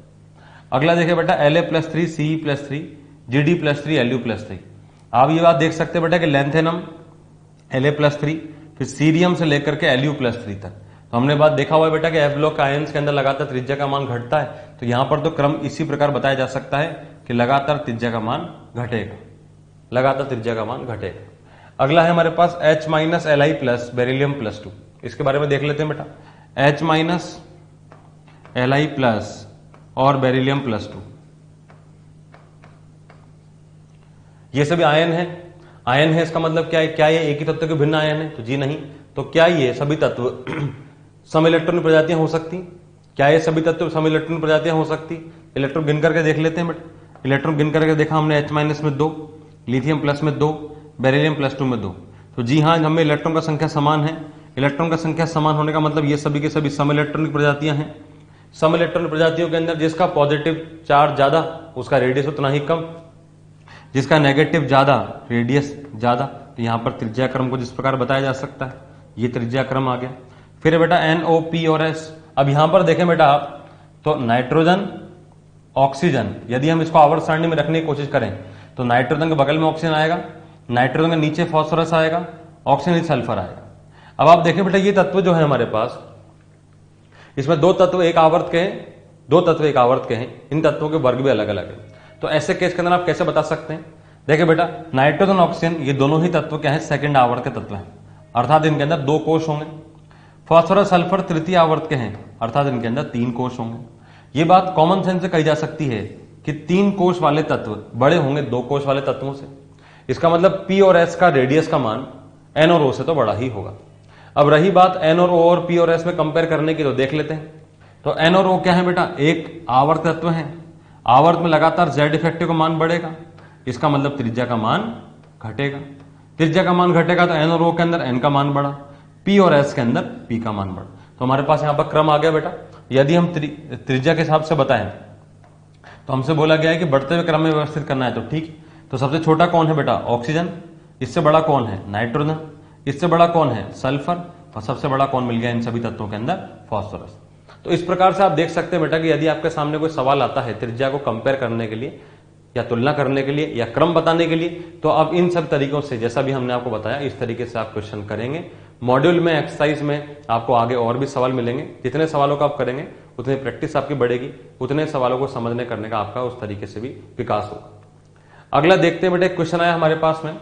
अगला देखिए बेटा La+3, Ce+3, Gd+3, Lu+3। आप ये बात देख सकते हैं बेटा कि लेंथेनम La+3, फिर सीरियम से लेकर के Lu+3 तक। तो हमने बात देखा हुआ है बेटा कि F ब्लॉक आयंस के अंदर लगातार त्रिज्या का मान घटता है। तो यहां पर तो क्रम इसी प्रकार बताया जा सकता है कि लगातार त्रिज्या का मान घटेगा। लगातार त्रिज्या का मान घटेगा। अगला है हमारे पास H minus Li plus beryllium plus 2, इसके बारे में देख लेते हैं बेटा। H माइनस Li प्लस और बेरिलियम प्लस 2, ये सभी आयन है। आयन है इसका मतलब क्या है? क्या ये एक ही तत्व के भिन्न आयन है? तो जी नहीं। तो क्या ये सभी तत्व सम इलेक्ट्रॉनिक प्रजातियां हो सकती? क्या ये सभी तत्व सम इलेक्ट्रॉनिक प्रजातियां हो सकती? इलेक्ट्रॉन गिन करके देख लेते हैं बेटा। इलेक्ट्रॉन गिन करके देखा हमने, H माइनस में 2, लिथियम प्लस में 2, बेरिलियम प्लस 2 में 2। तो जी हाँ, हमें इलेक्ट्रॉन का संख्या समान है। इलेक्ट्रॉन का संख्या समान होने का मतलब ये सभी के सभी सम इलेक्ट्रॉनिक प्रजातियां हैं। सम इलेक्ट्रॉनिक प्रजातियों के अंदर जिसका पॉजिटिव चार्ज ज्यादा उसका रेडियस उतना ही कम, जिसका नेगेटिव ज्यादा रेडियस ज्यादा। तो यहां पर त्रिज्या क्रम को जिस प्रकार बताया जा सकता है, ये त्रिज्या क्रम आ गया। फिर बेटा NO, P और S। अब यहां पर देखें बेटा आप, तो नाइट्रोजन, ऑक्सीजन, यदि हम इसको आवर्त सारणी में रखने की कोशिश करें तो नाइट्रोजन के बगल में ऑक्सीजन आएगा, नाइट्रोजन के नीचे फास्फोरस आएगा, ऑक्सीजन नीचे सल्फर आएगा। अब आप देखें बेटा, ये तत्व जो है हमारे पास, इसमें दो तत्व एक आवर्त के हैं, दो तत्व एक आवर्त के हैं, इन तत्वों के वर्ग भी अलग अलग है। तो ऐसे केस के अंदर आप कैसे बता सकते हैं? देखिए बेटा, नाइट्रोजन ऑक्सीजन ये दोनों ही तत्व क्या है? सेकंड आवर्त के तत्व हैं, अर्थात इनके अंदर 2 कोष होंगे। फास्फोरस सल्फर तृतीय आवर्त के हैं, अर्थात इनके अंदर 3 कोष होंगे। ये बात कॉमन सेंस से कही जा सकती है कि 3 कोष वाले तत्व बड़े होंगे 2 कोष वाले तत्वों से। इसका मतलब P और S का रेडियस का मान N और O से तो बड़ा ही होगा। अब रही बात N और O और P और S में कंपेयर करने की, तो देख लेते हैं। तो N और O क्या है बेटा? एक आवर्त तत्व है, आवर्त में लगातार Z इफेक्टिव का मान बढ़ेगा, इसका मतलब त्रिज्या का मान घटेगा। त्रिज्या का मान घटेगा तो N और O के अंदर N का मान बढ़ा, P और S के अंदर P का मान बढ़ा। तो हमारे पास यहां पर क्रम आ गया बेटा। यदि हम त्रिज्या के हिसाब से बताएं तो हमसे बोला गया है कि बढ़ते हुए क्रम में व्यवस्थित करना है, तो ठीक। तो सबसे छोटा कौन है बेटा? ऑक्सीजन। इससे बड़ा कौन है? नाइट्रोजन। इससे बड़ा कौन है? सल्फर। और सबसे बड़ा कौन मिल गया इन सभी तत्वों के अंदर? फास्फोरस। तो इस प्रकार से आप देख सकते हैं बेटा कि यदि आपके सामने कोई सवाल आता है त्रिज्या को कंपेयर करने के लिए या तुलना करने के लिए या क्रम बताने के लिए, तो आप इन सब तरीकों से, जैसा भी हमने आपको बताया, इस तरीके से आप क्वेश्चन करेंगे। मॉड्यूल में, एक्सरसाइज में आपको आगे और भी सवाल मिलेंगे। जितने सवालों का आप करेंगे उतनी प्रैक्टिस आपकी बढ़ेगी, उतने सवालों को समझने करने का आपका उस तरीके से भी विकास होगा। अगला देखते हैं बेटा, क्वेश्चन आया हमारे पास में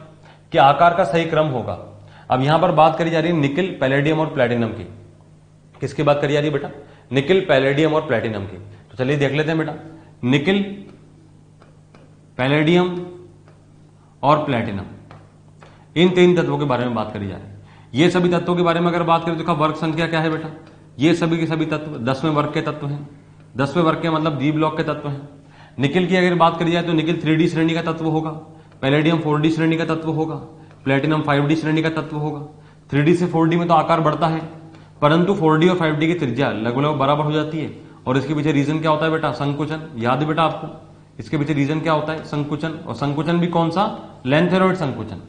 कि आकार का सही क्रम होगा। अब यहां पर बात करी जा रही है निकिल, पैलेडियम और प्लेटिनम की। किसकी बात करी जा रही है बेटा? निकिल, पैलेडियम और प्लेटिनम की। तो चलिए देख लेते हैं बेटा। निकिल, पैलेडियम और प्लेटिनम, इन 3 तत्वों के बारे में बात करी जा रही है। ये सभी तत्वों के बारे में अगर बात करें तो वर्ग संख्या क्या है बेटा? ये सभी के सभी तत्व 10वें वर्ग के तत्व हैं। 10वें वर्ग के मतलब डी ब्लॉक के तत्व हैं। निकिल की अगर बात करी जाए तो निकिल 3D श्रेणी का तत्व होगा, पैलेडियम 4D श्रेणी का तत्व होगा, प्लेटिनम 5D श्रेणी का तत्व होगा। 3D से 4D में तो आकार बढ़ता है, परंतु 4D और 5D की त्रिज्या लगभग बराबर हो जाती है। और इसके पीछे रीजन क्या होता है बेटा? संकुचन। याद है बेटा आपको? इसके पीछे रीजन क्या होता है? संकुचन। और संकुचन भी कौन सा? लेंथेरोइड संकुचन।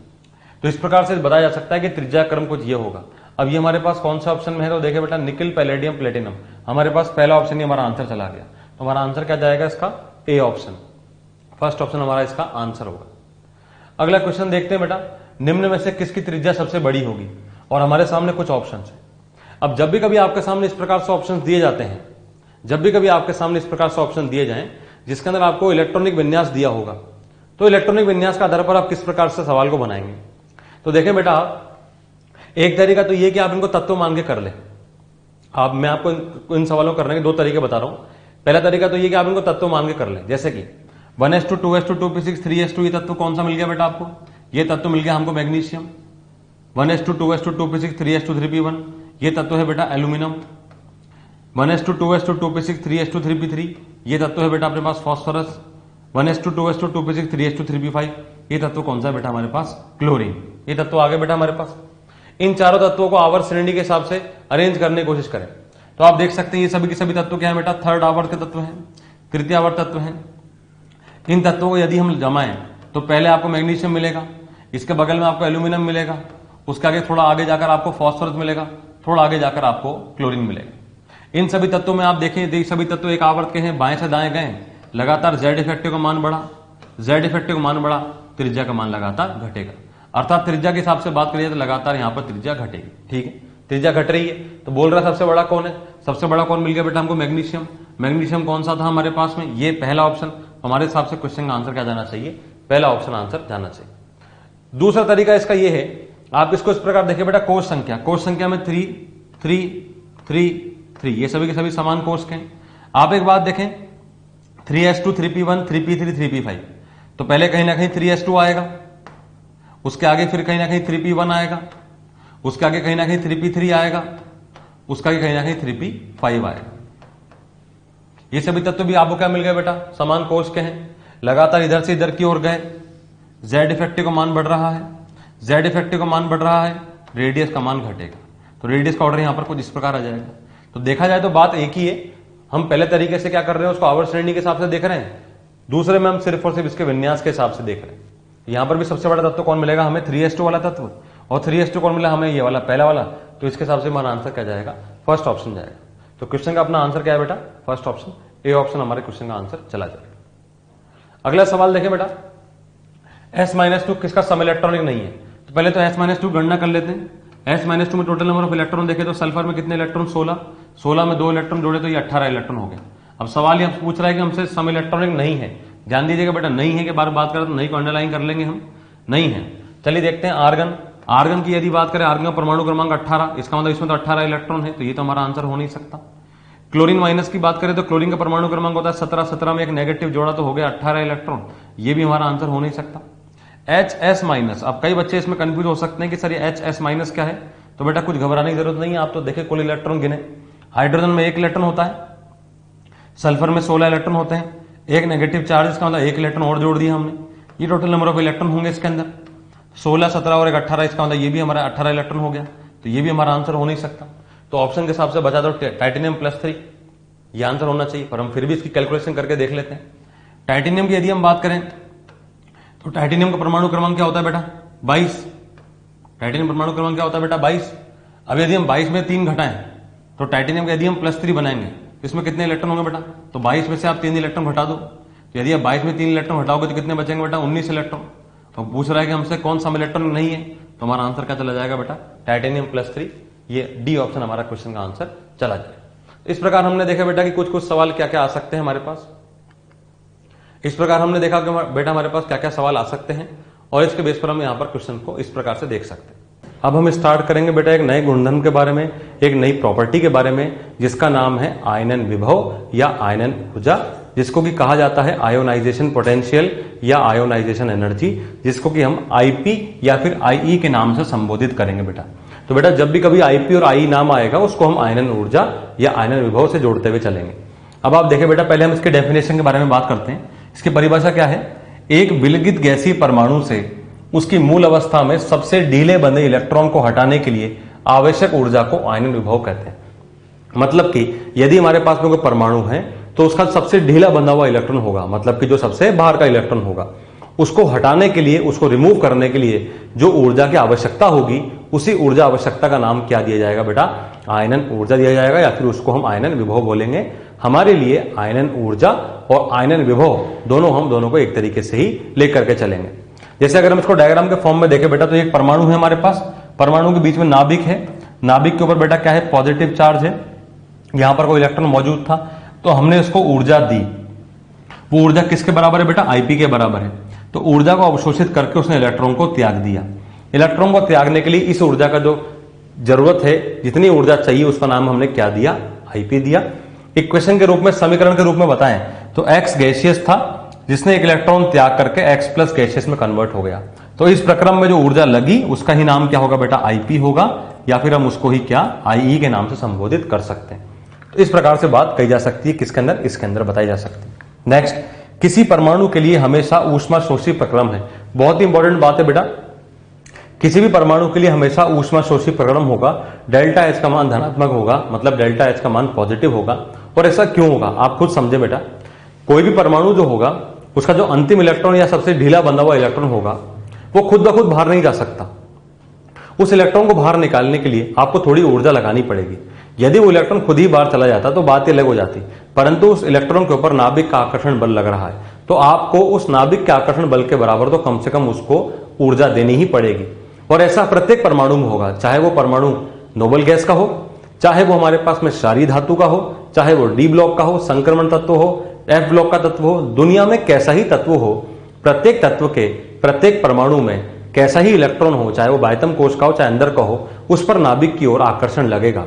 तो इस प्रकार से बताया जा सकता है कि त्रिज्या क्रम कुछ ये होगा। अब ये हमारे पास कौन सा ऑप्शन में है? तो देखिए बेटा, निकिल, पैलेडियम, प्लेटिनम। हमारे पास पहला ऑप्शन ही हमारा आंसर चला गया। तो हमारा आंसर क्या जाएगा इसका? A option. फर्स्ट ऑप्शन हमारा इसका आंसर होगा। अगला क्वेश्चन देखते हैं बेटा, निम्न में से किसकी त्रिज्या सबसे बड़ी होगी? और हमारे सामने कुछ ऑप्शन है। अब जब भी कभी आपके सामने इस प्रकार से ऑप्शन दिए जाते हैं, जब भी कभी आपके सामने इस प्रकार से ऑप्शन दिए जाएं जिसके अंदर आपको इलेक्ट्रॉनिक विन्यास दिया होगा, तो इलेक्ट्रॉनिक विन्यास के आधार पर आप किस प्रकार से सवाल को बनाएंगे? तो देखें बेटा, एक तरीका तो ये कि आप इनको तत्व मान के कर लें। आप, मैं आपको इन सवालों करने के 2 तरीके बता रहा हूं। पहला तरीका तो ये कि आप इनको तत्व मान के कर लें, जैसे कि 1s2 2s2 2p6 3s2, ये तत्व कौन सा मिल गया बेटा आपको? ये तत्व मिल गया हमको magnesium. 1s2 2s2 2p6 3s2 3p1, ये तत्व है बेटा aluminium. 1s2 2s2 2p6 3s2 3p3, ये तत्व है बेटा अपने पास phosphorus. 1s2 2s2 2p6 3s2 3p5, ये तत्व कौन सा है बेटा हमारे पास? क्लोरीन। ये तत्व आ गए बेटा हमारे पास। इन चारों तत्वों को आवर्त श्रेणी के हिसाब से अरेंज करने की कोशिश करें तो आप देख सकते हैं ये सभी के सभी तत्व क्या है बेटा? 3rd आवर्त के तत्व हैं, तृतीय आवर्त तत्व हैं। इन तत्वों को यदि हम जमाएं तो पहले आपको मैग्नीशियम मिलेगा, इसके बगल में आपको एल्यूमिनियम मिलेगा, उसके आगे थोड़ा आगे जाकर आपको फॉस्फोरस मिलेगा, थोड़ा आगे जाकर आपको क्लोरीन मिलेगा। इन सभी तत्वों में आप देखें, सभी तत्व एक आवर्त के हैं, बाएं से दाएं गए, लगातार Z इफेक्टिव का मान बढ़ा, Z इफेक्टिव का मान बढ़ा, त्रिज्या का मान लगातार घटेगा। अर्थात त्रिज्या के हिसाब से बात करिए तो लगातार यहां पर त्रिज्या घटेगी। ठीक है, त्रिज्या घट रही है तो बोल रहा सबसे बड़ा कौन है? सबसे बड़ा कौन मिल गया बेटा हमको? मैग्नीशियम। मैग्नीशियम कौन सा था हमारे पास में? ये पहला ऑप्शन। हमारे हिसाब से क्वेश्चन का आंसर क्या जाना चाहिए? पहला ऑप्शन आंसर जाना चाहिए। दूसरा तरीका इसका ये है, आप इसको इस प्रकार देखिए बेटा, कोष संख्या में 3 3 3 3, ये सभी के सभी समान कोष के हैं। आप एक बात देखें, 3s2 3p1 3p3 3p5, तो पहले कहीं ना कहीं 3s2 आएगा, उसके आगे फिर कहीं ना कहीं 3p1 आएगा, उसके आगे कहीं ना कहीं 3p3 आएगा, उसका आगे कहीं ना कहीं 3p5 आएगा। ये सभी तत्व भी आपको क्या मिल गए बेटा, समान कोष के हैं। लगातार इधर से इधर की ओर गए, z इफेक्टिव का मान बढ़ रहा है, z इफेक्टिव का मान बढ़ रहा है, रेडियस का मान घटेगा, तो रेडियस का ऑर्डर यहां पर कुछ इस प्रकार आ जाएगा। तो देखा जाए तो बात एक ही है, हम पहले तरीके से क्या कर रहे हैं, उसको आवर्त श्रेणी के हिसाब से देख रहे हैं, दूसरे में हम सिर्फ और सिर्फ इसके विन्यास के हिसाब से देख रहे हैं। यहां पर भी सबसे बड़ा तत्व कौन मिलेगा हमें, 3s2 वाला तत्व, और 3s2 कौन मिला हमें, ये वाला पहला वाला, तो इसके हिसाब से हमारा आंसर क्या जाएगा, फर्स्ट ऑप्शन जाएगा। तो क्वेश्चन का अपना आंसर क्या है बेटा, फर्स्ट ऑप्शन, ए ऑप्शन हमारे क्वेश्चन का आंसर चला जाएगा। अगला सवाल देखें बेटा, s-2 किसका सम इलेक्ट्रॉनिक नहीं है, तो पहले तो s-2 गणना कर लेते हैं। s-2 में टोटल नंबर ऑफ इलेक्ट्रॉन देखे तो सल्फर में कितने इलेक्ट्रॉन, 16 में 2 इलेक्ट्रॉन जोड़े तो ये 18 इलेक्ट्रॉन हो गए। अब सवाल ये पूछ रहा है कि हमसे सम इलेक्ट्रॉनिक नहीं है, ध्यान दीजिएगा बेटा, नहीं है के बारे में बात करें तो नहीं को अंडरलाइन कर लेंगे हम, नहीं है। चलिए देखते हैं आर्गन की यदि बात करें, आर्गन का परमाणु क्रमांक 18, इसका मतलब इसमें तो 18 इलेक्ट्रॉन है, तो ये तो हमारा आंसर हो नहीं सकता। क्लोरीन माइनस की बात करें तो क्लोरीन का परमाणु क्रमांक होता है 17 में एक नेगेटिव जोड़ा तो हो गया 18 इलेक्ट्रॉन, ये भी हमारा आंसर हो नहीं सकता। HS माइनस, अब कई बच्चे इसमें कंफ्यूज हो सकते हैं कि सर ये HS माइनस क्या है, तो बेटा कुछ घबराने की जरूरत नहीं है, आप तो देखें कुल इलेक्ट्रॉन गिने, हाइड्रोजन में 1 इलेक्ट्रॉन होता है, सल्फर में 16 इलेक्ट्रॉन होते हैं, एक नेगेटिव चार्ज, इसका मतलब 1 इलेक्ट्रॉन और जोड़ दिया हमने, ये टोटल नंबर ऑफ इलेक्ट्रॉन होंगे इसके अंदर, 16 17 और एक 18, इसका मतलब ये भी हमारा 18 इलेक्ट्रॉन हो गया, तो ये भी हमारा आंसर हो नहीं सकता। तो ऑप्शन के हिसाब से बचा दो टाइटेनियम +3, ये आंसर होना चाहिए, पर हम फिर भी इसकी कैलकुलेशन करके देख लेते हैं। टाइटेनियम की यदि हम बात करें तो टाइटेनियम का परमाणु क्रमांक क्या होता है बेटा, 22, टाइटेनियम परमाणु क्रमांक क्या होता है बेटा, 22। अब यदि हम 22 में 3 घटाएं तो टाइटेनियम का यदि हम +3 बनाएंगे तो इसमें कितने इलेक्ट्रॉन होंगे बेटा, तो 22 में से आप 3 इलेक्ट्रॉन घटा दो, तो यदि आप 22 में 3 इलेक्ट्रॉन घटाओगे तो कितने बचेंगे बेटा, 19 इलेक्ट्रॉन। तो पूछ रहा है कि हमसे कौन सा इलेक्ट्रॉन नहीं है, तो हमारा आंसर क्या चला जाएगा बेटा, टाइटेनियम +3, ये डी ऑप्शन हमारा क्वेश्चन का आंसर चला जाएगा। इस प्रकार हमने देखा बेटा कि कुछ सवाल क्या क्या आ सकते हैं हमारे पास, इस प्रकार हमने देखा कि बेटा हमारे पास क्या क्या सवाल आ सकते हैं, और इसके बेस पर हम यहाँ पर क्वेश्चन को इस प्रकार से देख सकते हैं। अब हम स्टार्ट करेंगे बेटा एक नए गुणधर्म के बारे में, एक नई प्रॉपर्टी के बारे में, जिसका नाम है आयनन विभव या आयनन ऊर्जा, जिसको कि कहा जाता है आयोनाइजेशन पोटेंशियल या आयोनाइजेशन एनर्जी, जिसको कि हम आईपी या फिर आईई के नाम से संबोधित करेंगे बेटा। तो बेटा जब भी कभी आईपी और आई नाम आएगा उसको हम आयनन ऊर्जा या आयनन विभव से जोड़ते हुए चलेंगे। अब आप देखें बेटा, पहले हम इसके डेफिनेशन के बारे में बात करते हैं। इसकी परिभाषा क्या है, एक विलगित गैसीय परमाणु से उसकी मूल अवस्था में सबसे ढीले बंधे इलेक्ट्रॉन को हटाने के लिए आवश्यक ऊर्जा को आयनन विभव कहते हैं। मतलब कि यदि हमारे पास में कोई परमाणु है तो उसका सबसे ढीला बंधा हुआ इलेक्ट्रॉन होगा, मतलब कि जो सबसे बाहर का इलेक्ट्रॉन होगा, उसको हटाने के लिए, उसको रिमूव करने के लिए जो ऊर्जा की आवश्यकता होगी, उसी ऊर्जा आवश्यकता का नाम क्या दिया जाएगा बेटा, आयनन ऊर्जा दिया जाएगा, या फिर उसको हम आयनन विभव बोलेंगे। हमारे लिए आयनन ऊर्जा और आयनन विभव दोनों को एक तरीके से ही लेकर के चलेंगे। जैसे अगर हम इसको डायग्राम के फॉर्म में देखें बेटा, तो एक परमाणु है हमारे पास, परमाणु के बीच में नाभिक है, नाभिक के ऊपर बेटा क्या है, पॉजिटिव चार्ज है, यहां पर कोई इलेक्ट्रॉन मौजूद था तो हमने इसको ऊर्जा दी, वो ऊर्जा किसके बराबर है बेटा, आईपी के बराबर है। तो ऊर्जा को अवशोषित करके उसने इलेक्ट्रॉन को त्याग दिया। इलेक्ट्रॉन को त्यागने के लिए इस ऊर्जा का जो जरूरत है, जितनी ऊर्जा चाहिए, उसका नाम हमने क्या दिया, आईपी दिया। इक्वेशन के रूप में, समीकरण के रूप में बताएं तो एक्स गैसियस था, जिसने एक इलेक्ट्रॉन त्याग करके एक्स प्लस गैसियस में कन्वर्ट हो गया। तो इस प्रक्रम में जो ऊर्जा लगी उसका ही नाम क्या होगा बेटा, आईपी होगा, या फिर हम उसको ही क्या, आईई के नाम से संबोधित कर सकते हैं। तो इस प्रकार से बात कही जा सकती है, किसके अंदर, इसके अंदर बताई जा सकती है। नेक्स्ट, किसी परमाणु के लिए हमेशा ऊष्मा शोषी प्रक्रम है। बहुत ही इंपॉर्टेंट बात है बेटा, किसी भी परमाणु के लिए हमेशा ऊष्मा शोषी प्रक्रम होगा। डेल्टा एच का मान धनात्मक होगा, मतलब डेल्टा एच का मान पॉजिटिव होगा। और ऐसा क्यों होगा आप खुद समझे बेटा। कोई भी परमाणु जो होगा उसका जो अंतिम इलेक्ट्रॉन या सबसे ढीला बंधा हुआ इलेक्ट्रॉन होगा वो खुद ब खुद बाहर नहीं जा सकता। उस इलेक्ट्रॉन को बाहर निकालने के लिए आपको थोड़ी ऊर्जा लगानी पड़ेगी। यदि वो इलेक्ट्रॉन खुद ही बाहर चला जाता तो बात अलग हो जाती, परंतु उस इलेक्ट्रॉन के ऊपर नाभिक का आकर्षण बल लग रहा है, तो आपको उस नाभिक के आकर्षण बल के बराबर तो कम से कम उसको ऊर्जा देनी ही पड़ेगी। और ऐसा प्रत्येक परमाणु में होगा, चाहे वो परमाणु नोबल गैस का हो, चाहे वो हमारे पास में क्षारीय धातु का हो, चाहे वो डी ब्लॉक का हो, संक्रमण तत्व हो, एफ ब्लॉक का तत्व हो, दुनिया में कैसा ही तत्व हो, प्रत्येक तत्व के प्रत्येक परमाणु में कैसा ही इलेक्ट्रॉन हो, चाहे वो बाह्यतम कोश का हो चाहे अंदर का हो, उस पर नाभिक की ओर आकर्षण लगेगा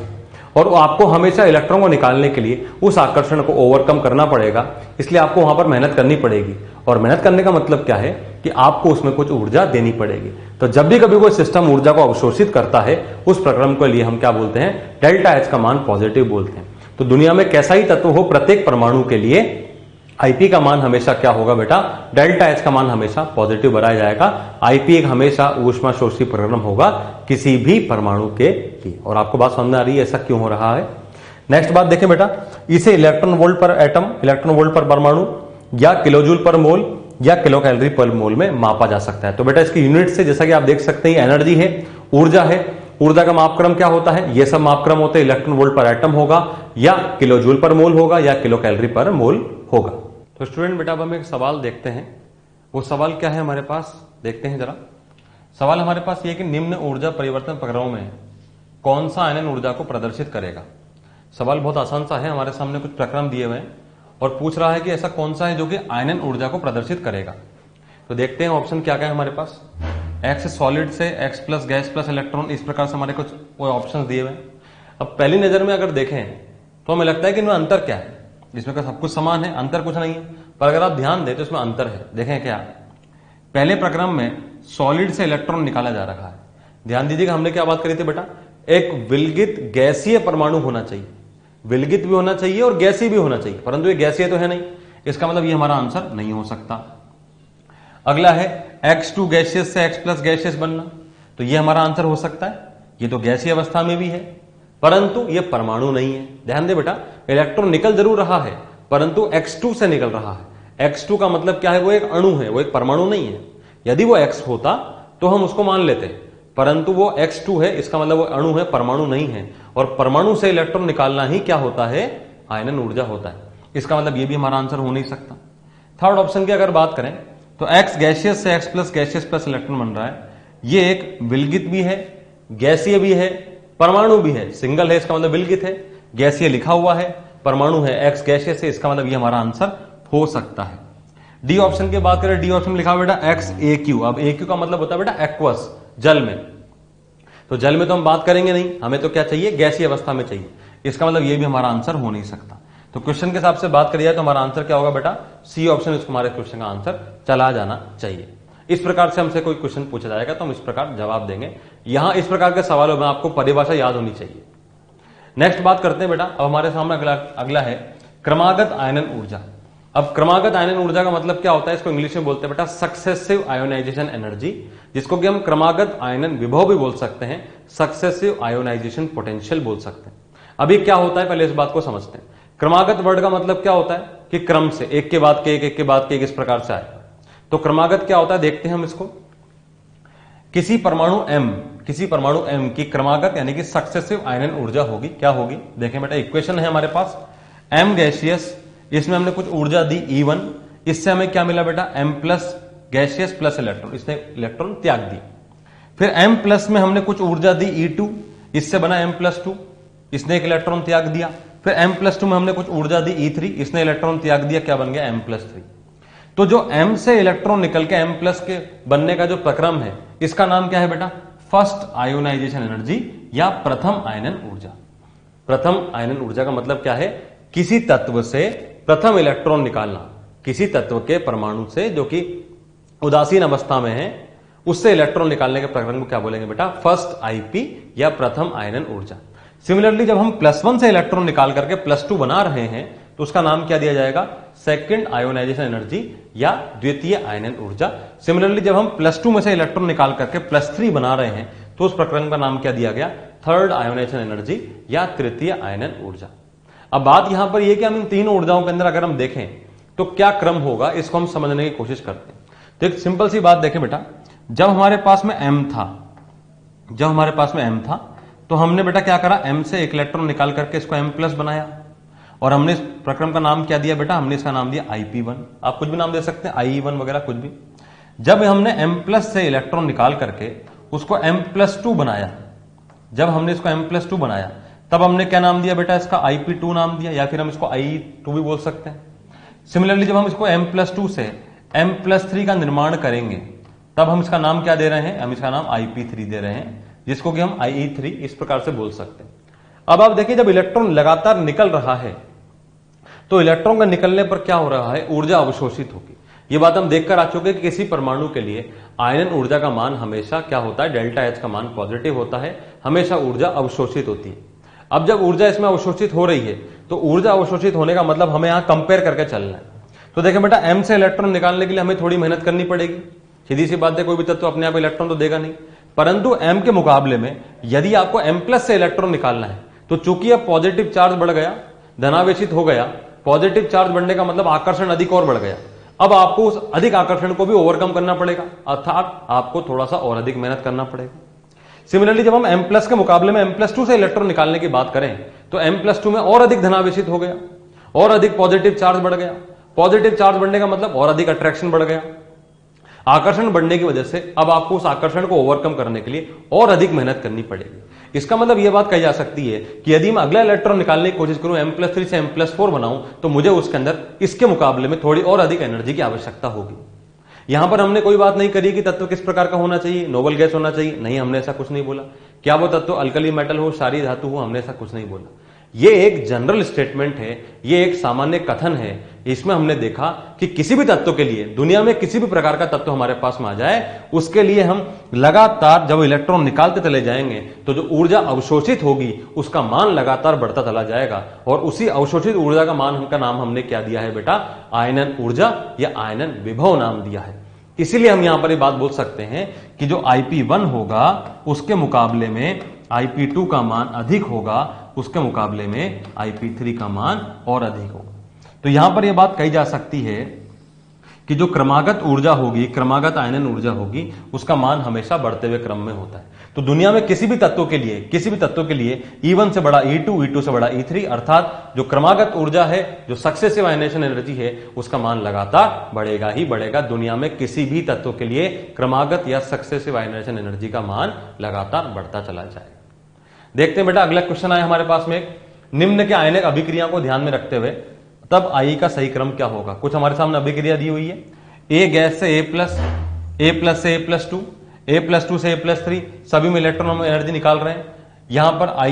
और आपको हमेशा इलेक्ट्रॉन को निकालने के लिए उस आकर्षण को ओवरकम करना पड़ेगा। इसलिए आपको वहां पर मेहनत करनी पड़ेगी और मेहनत करने का मतलब क्या है कि आपको उसमें कुछ ऊर्जा देनी पड़ेगी। तो जब भी कभी कोई सिस्टम ऊर्जा को अवशोषित करता है उस प्रक्रम के लिए हम क्या बोलते हैं, डेल्टा एच का मान पॉजिटिव बोलते हैं। तो दुनिया में कैसा ही तत्व हो, प्रत्येक परमाणु के लिए आईपी का मान हमेशा क्या होगा बेटा, डेल्टा एच का मान हमेशा पॉजिटिव बनाया जाएगा। आईपी एक हमेशा ऊष्माशोषी प्रक्रम होगा किसी भी परमाणु के लिए। और आपको बात समझ में आ रही है ऐसा क्यों हो रहा है। नेक्स्ट बात देखें बेटा, इसे इलेक्ट्रॉन वोल्ट पर एटम, इलेक्ट्रॉन वोल्ट पर परमाणु या किलोजूल पर मोल या किलो कैलोरी पर मोल में मापा जा सकता है। तो बेटा इसकी यूनिट से जैसा कि आप देख सकते हैं एनर्जी है, ऊर्जा है, ऊर्जा का मापक्रम क्या होता है, ये सब मापक्रम होते हैं। इलेक्ट्रॉन वोल्ट पर एटम होगा या किलोजूल पर मोल होगा या किलो कैलोरी पर मोल होगा। तो स्टूडेंट बेटा अब हम एक सवाल देखते हैं। वो सवाल क्या है हमारे पास, देखते हैं जरा। सवाल हमारे पास ये कि निम्न ऊर्जा परिवर्तन प्रक्रमों में कौन सा आयनन ऊर्जा को प्रदर्शित करेगा। सवाल बहुत आसान सा है, हमारे सामने कुछ प्रक्रम दिए हुए हैं और पूछ रहा है कि ऐसा कौन सा है जो कि आयनन ऊर्जा को प्रदर्शित करेगा। तो देखते हैं ऑप्शन क्या क्या है हमारे पास। एक्स सॉलिड से x plus gas plus electron, इस प्रकार से हमारे कुछ ऑप्शन दिए हुए हैं। अब पहली नजर में अगर देखें तो हमें लगता है कि इनमें अंतर क्या है, जिसमें का सब कुछ समान है, अंतर कुछ नहीं है। पर अगर आप ध्यान दें तो इसमें अंतर है। देखें क्या, पहले प्रक्रम में सॉलिड से इलेक्ट्रॉन निकाला जा रहा है। ध्यान दीजिएगा हमने क्या बात करी थी बेटा, एक विलगित गैसीय परमाणु होना चाहिए, विलगित भी होना चाहिए और गैसीय भी होना चाहिए, परंतु ये गैसीय तो है नहीं। इसका मतलब ये हमारा आंसर नहीं हो सकता। अगला है X2 गैसियस से X प्लस गैसियस बनना, तो ये हमारा आंसर हो सकता है। ये तो गैसीय अवस्था में भी है परंतु ये परमाणु नहीं है। ध्यान दे बेटा, इलेक्ट्रॉन निकल जरूर रहा है परंतु X2 से निकल रहा है। X2 का मतलब क्या है, वो एक अणु है, वो एक परमाणु नहीं है। यदि वो X होता तो हम उसको मान लेते, परंतु वो X2 है, इसका मतलब वो अणु है, परमाणु नहीं है। और परमाणु से इलेक्ट्रॉन निकालना ही क्या होता है, आयनन ऊर्जा होता है। इसका मतलब ये भी हमारा आंसर हो नहीं सकता। थर्ड ऑप्शन की अगर बात करें तो X गैसियस से X plus gaseous plus electron बन रहा है। ये एक विलगित भी है, गैसीय भी है, परमाणु भी है। सिंगल है इसका मतलब विलगित है, गैसीय लिखा हुआ है, परमाणु है X गैसियस है, इसका मतलब ये हमारा आंसर हो सकता है। डी ऑप्शन की बात करें, डी ऑप्शन में लिखा हुआ बेटा XAQ। अब AQ का मतलब होता है बेटा एक्वस, जल में। तो जल में तो हम बात करेंगे नहीं, हमें तो क्या चाहिए, गैसीय अवस्था में चाहिए। इसका मतलब ये भी हमारा आंसर हो नहीं सकता। तो क्वेश्चन के हिसाब से बात करिए तो हमारा आंसर क्या होगा बेटा, सी ऑप्शन इसको हमारे क्वेश्चन का आंसर चला जाना चाहिए। इस प्रकार से हमसे कोई क्वेश्चन पूछा जाएगा तो हम इस प्रकार जवाब देंगे। यहां इस प्रकार के सवालों में आपको परिभाषा याद होनी चाहिए। नेक्स्ट बात करते हैं बेटा, अब हमारे सामने अगला है क्रमागत आयनन ऊर्जा। अब क्रमागत आयनन ऊर्जा का मतलब क्या होता है, इसको इंग्लिश में बोलते हैं बेटा सक्सेसिव आयोनाइजेशन एनर्जी, जिसको कि हम क्रमागत आयनन विभव भी बोल सकते हैं, सक्सेसिव आयोनाइजेशन पोटेंशियल बोल सकते हैं। अभी क्या होता है पहले इस बात को समझते हैं। क्रमागत वर्ड का मतलब क्या होता है कि क्रम से, एक के बाद के एक के बाद के एक, इस प्रकार से आए। तो क्रमागत क्या होता है देखते हैं हम इसको। किसी परमाणु M की क्रमागत यानी कि सक्सेसिव आयनन ऊर्जा होगी, क्या होगी देखें बेटा। इक्वेशन है हमारे पास M गैसियस, इसमें हमने कुछ ऊर्जा दी E1, इससे हमें क्या मिला बेटा M plus gaseous plus electron, इसने इलेक्ट्रॉन त्याग दी। फिर M प्लस में हमने कुछ ऊर्जा दी E2, इससे बना M+2, इसने एक इलेक्ट्रॉन त्याग दिया। फिर M+2 में हमने कुछ ऊर्जा दी E3, इसने इलेक्ट्रॉन त्याग दिया, क्या बन गया M+3। तो जो M से इलेक्ट्रॉन निकल के M+ के बनने का जो प्रक्रम है, इसका नाम क्या है बेटा, फर्स्ट आयोनाइजेशन एनर्जी या प्रथम आयनन ऊर्जा। प्रथम आयनन ऊर्जा का मतलब क्या है, किसी तत्व से प्रथम इलेक्ट्रॉन निकालना, किसी तत्व के परमाणु से जो कि उदासीन अवस्था में है उससे इलेक्ट्रॉन निकालने के प्रक्रम को क्या बोलेंगे बेटा, फर्स्ट आईपी या प्रथम आयनन ऊर्जा। सिमिलरली जब हम +1 से इलेक्ट्रॉन निकाल करके +2 बना रहे हैं तो उसका नाम क्या दिया जाएगा, सेकंड आयोनाइजेशन एनर्जी या द्वितीय आयनन ऊर्जा। सिमिलरली जब हम +2 में से इलेक्ट्रॉन निकाल करके +3 बना रहे हैं तो उस प्रक्रम का नाम क्या दिया गया, थर्ड आयोनाइजेशन एनर्जी या तृतीय आयनन ऊर्जा। अब बात यहां पर यह कि हम इन तीनों ऊर्जाओं के अंदर अगर हम देखें तो क्या क्रम होगा, इसको हम समझने की कोशिश करते हैं। तो एक सिंपल सी बात देखें बेटा, जब हमारे पास में M था तो हमने बेटा क्या करा, M से एक इलेक्ट्रॉन निकाल करके इसको M+ बनाया और हमने इस प्रक्रम का नाम क्या दिया बेटा, हमने इसका नाम दिया IP1। आप कुछ भी नाम दे सकते हैं, I1 वगैरह कुछ भी। जब हमने M+ से इलेक्ट्रॉन निकाल करके उसको M+2 बनाया, जब हमने इसको M+2 बनाया तब हमने क्या नाम दिया बेटा, इसका IP2 नाम दिया, या फिर हम इसको I2 भी बोल सकते हैं। सिमिलरली जब हम इसको M+2 से M+3 का निर्माण करेंगे तब हम इसका नाम क्या दे रहे हैं, हम इसका नाम IP3 दे रहे हैं, जिसको कि हम IE3 इस प्रकार से बोल सकते हैं। अब आप देखिए, जब इलेक्ट्रॉन लगातार निकल रहा है तो इलेक्ट्रॉन का निकलने पर क्या हो रहा है, ऊर्जा अवशोषित होगी। ये बात हम देखकर आ चुके कि किसी परमाणु के लिए आयनन ऊर्जा का मान हमेशा क्या होता है, डेल्टा H का मान पॉजिटिव होता है, हमेशा ऊर्जा अवशोषित होती है। अब जब ऊर्जा इसमें अवशोषित हो रही है तो ऊर्जा अवशोषित होने का मतलब हमें यहां कंपेयर करके चलना है। तो देखिए बेटा, M से इलेक्ट्रॉन निकालने के लिए हमें थोड़ी मेहनत करनी पड़ेगी, सीधी सी बात है, कोई भी तत्व अपने आप इलेक्ट्रॉन तो देगा नहीं, परंतु M के मुकाबले में यदि आपको M+ से इलेक्ट्रॉन निकालना है तो चूंकि अब पॉजिटिव चार्ज बढ़ गया, धनावेशित हो गया, पॉजिटिव चार्ज बढ़ने का मतलब आकर्षण अधिक और बढ़ गया। अब आपको उस अधिक आकर्षण को भी ओवरकम करना पड़ेगा, अर्थात आपको थोड़ा सा और अधिक मेहनत करना पड़ेगा। सिमिलरली जब हम M+ के मुकाबले में M+2 से इलेक्ट्रॉन निकालने की बात करें तो M+2 में और अधिक धनावेशित हो गया, और अधिक पॉजिटिव चार्ज बढ़ गया, पॉजिटिव चार्ज बढ़ने का मतलब और अधिक अट्रैक्शन बढ़ गया। आकर्षण बढ़ने की वजह से अब आपको उस आकर्षण को ओवरकम करने के लिए और अधिक मेहनत करनी पड़ेगी। इसका मतलब यह बात कही जा सकती है कि यदि मैं अगला इलेक्ट्रॉन निकालने की कोशिश करूं, M+3 से M+4 बनाऊं, तो मुझे उसके अंदर इसके मुकाबले में थोड़ी और अधिक एनर्जी की आवश्यकता होगी। यहां पर हमने कोई बात नहीं करी कि तत्व किस प्रकार का होना चाहिए, नोबल गैस होना चाहिए, नहीं, हमने ऐसा कुछ नहीं बोला। क्या वो तत्व अल्कली मेटल हो, क्षारीय धातु हो, हमने ऐसा कुछ नहीं बोला। ये एक जनरल स्टेटमेंट है, ये एक सामान्य कथन है। इसमें हमने देखा कि किसी भी तत्व के लिए, दुनिया में किसी भी प्रकार का तत्व हमारे पास में आ जाए, उसके लिए हम लगातार जब इलेक्ट्रॉन निकालते चले जाएंगे तो जो ऊर्जा अवशोषित होगी उसका मान लगातार बढ़ता चला जाएगा, और उसी अवशोषित ऊर्जा का मान का नाम हमने क्या दिया है बेटा, आयनन ऊर्जा या आयनन विभव नाम दिया है। इसीलिए हम यहां पर ये बात बोल सकते हैं कि जो IP1 होगा उसके मुकाबले में IP2 का मान अधिक होगा, उसके मुकाबले में IP3 का मान और अधिक होगा। तो यहां पर यह बात कही जा सकती है कि जो क्रमागत ऊर्जा होगी, क्रमागत आयनन ऊर्जा होगी, उसका मान हमेशा बढ़ते हुए क्रम में होता है। तो दुनिया में किसी भी तत्व के लिए E1 से बड़ा E2, E2 से बड़ा E3, अर्थात जो क्रमागत ऊर्जा है, जो सक्सेसिव आयनेशन एनर्जी है, उसका मान लगातार बढ़ेगा ही बढ़ेगा। दुनिया में किसी भी तत्व के लिए क्रमागत या सक्सेसिव आयनेशन एनर्जी का मान लगातार बढ़ता चला जाएगा। देखते हैं बेटा, अगला क्वेश्चन आया हमारे पास में, निम्न के आयनिक अभिक्रिया को ध्यान में रखते हुए तब I का सही क्रम क्या होगा। कुछ हमारे सामने अभिक्रिया दी हुई है, A गैस से A+ से A+2, A+2 से A+3, सभी में इलेक्ट्रॉन हम एनर्जी निकाल रहे हैं। यहां पर I,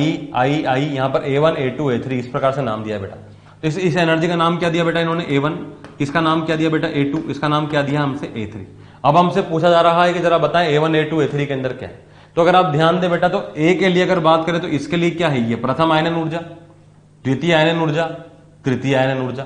यहां पर A1, A2, A3 इस प्रकार से नाम दिया बेटा। तो इस एनर्जी का नाम क्या दिया बेटा इन्होंने, A1, इसका नाम क्या दिया बेटा A2, इसका नाम क्या दिया हमसे A3। अब हमसे पूछा जा रहा है कि जरा बताएं A1, A2, A3 के अंदर क्या है। तो अगर आप ध्यान दें बेटा, तो A के लिए अगर बात करें तो इसके लिए क्या है, ये प्रथम आयनन ऊर्जा, द्वितीय आयनन ऊर्जा, तृतीय आयनन ऊर्जा।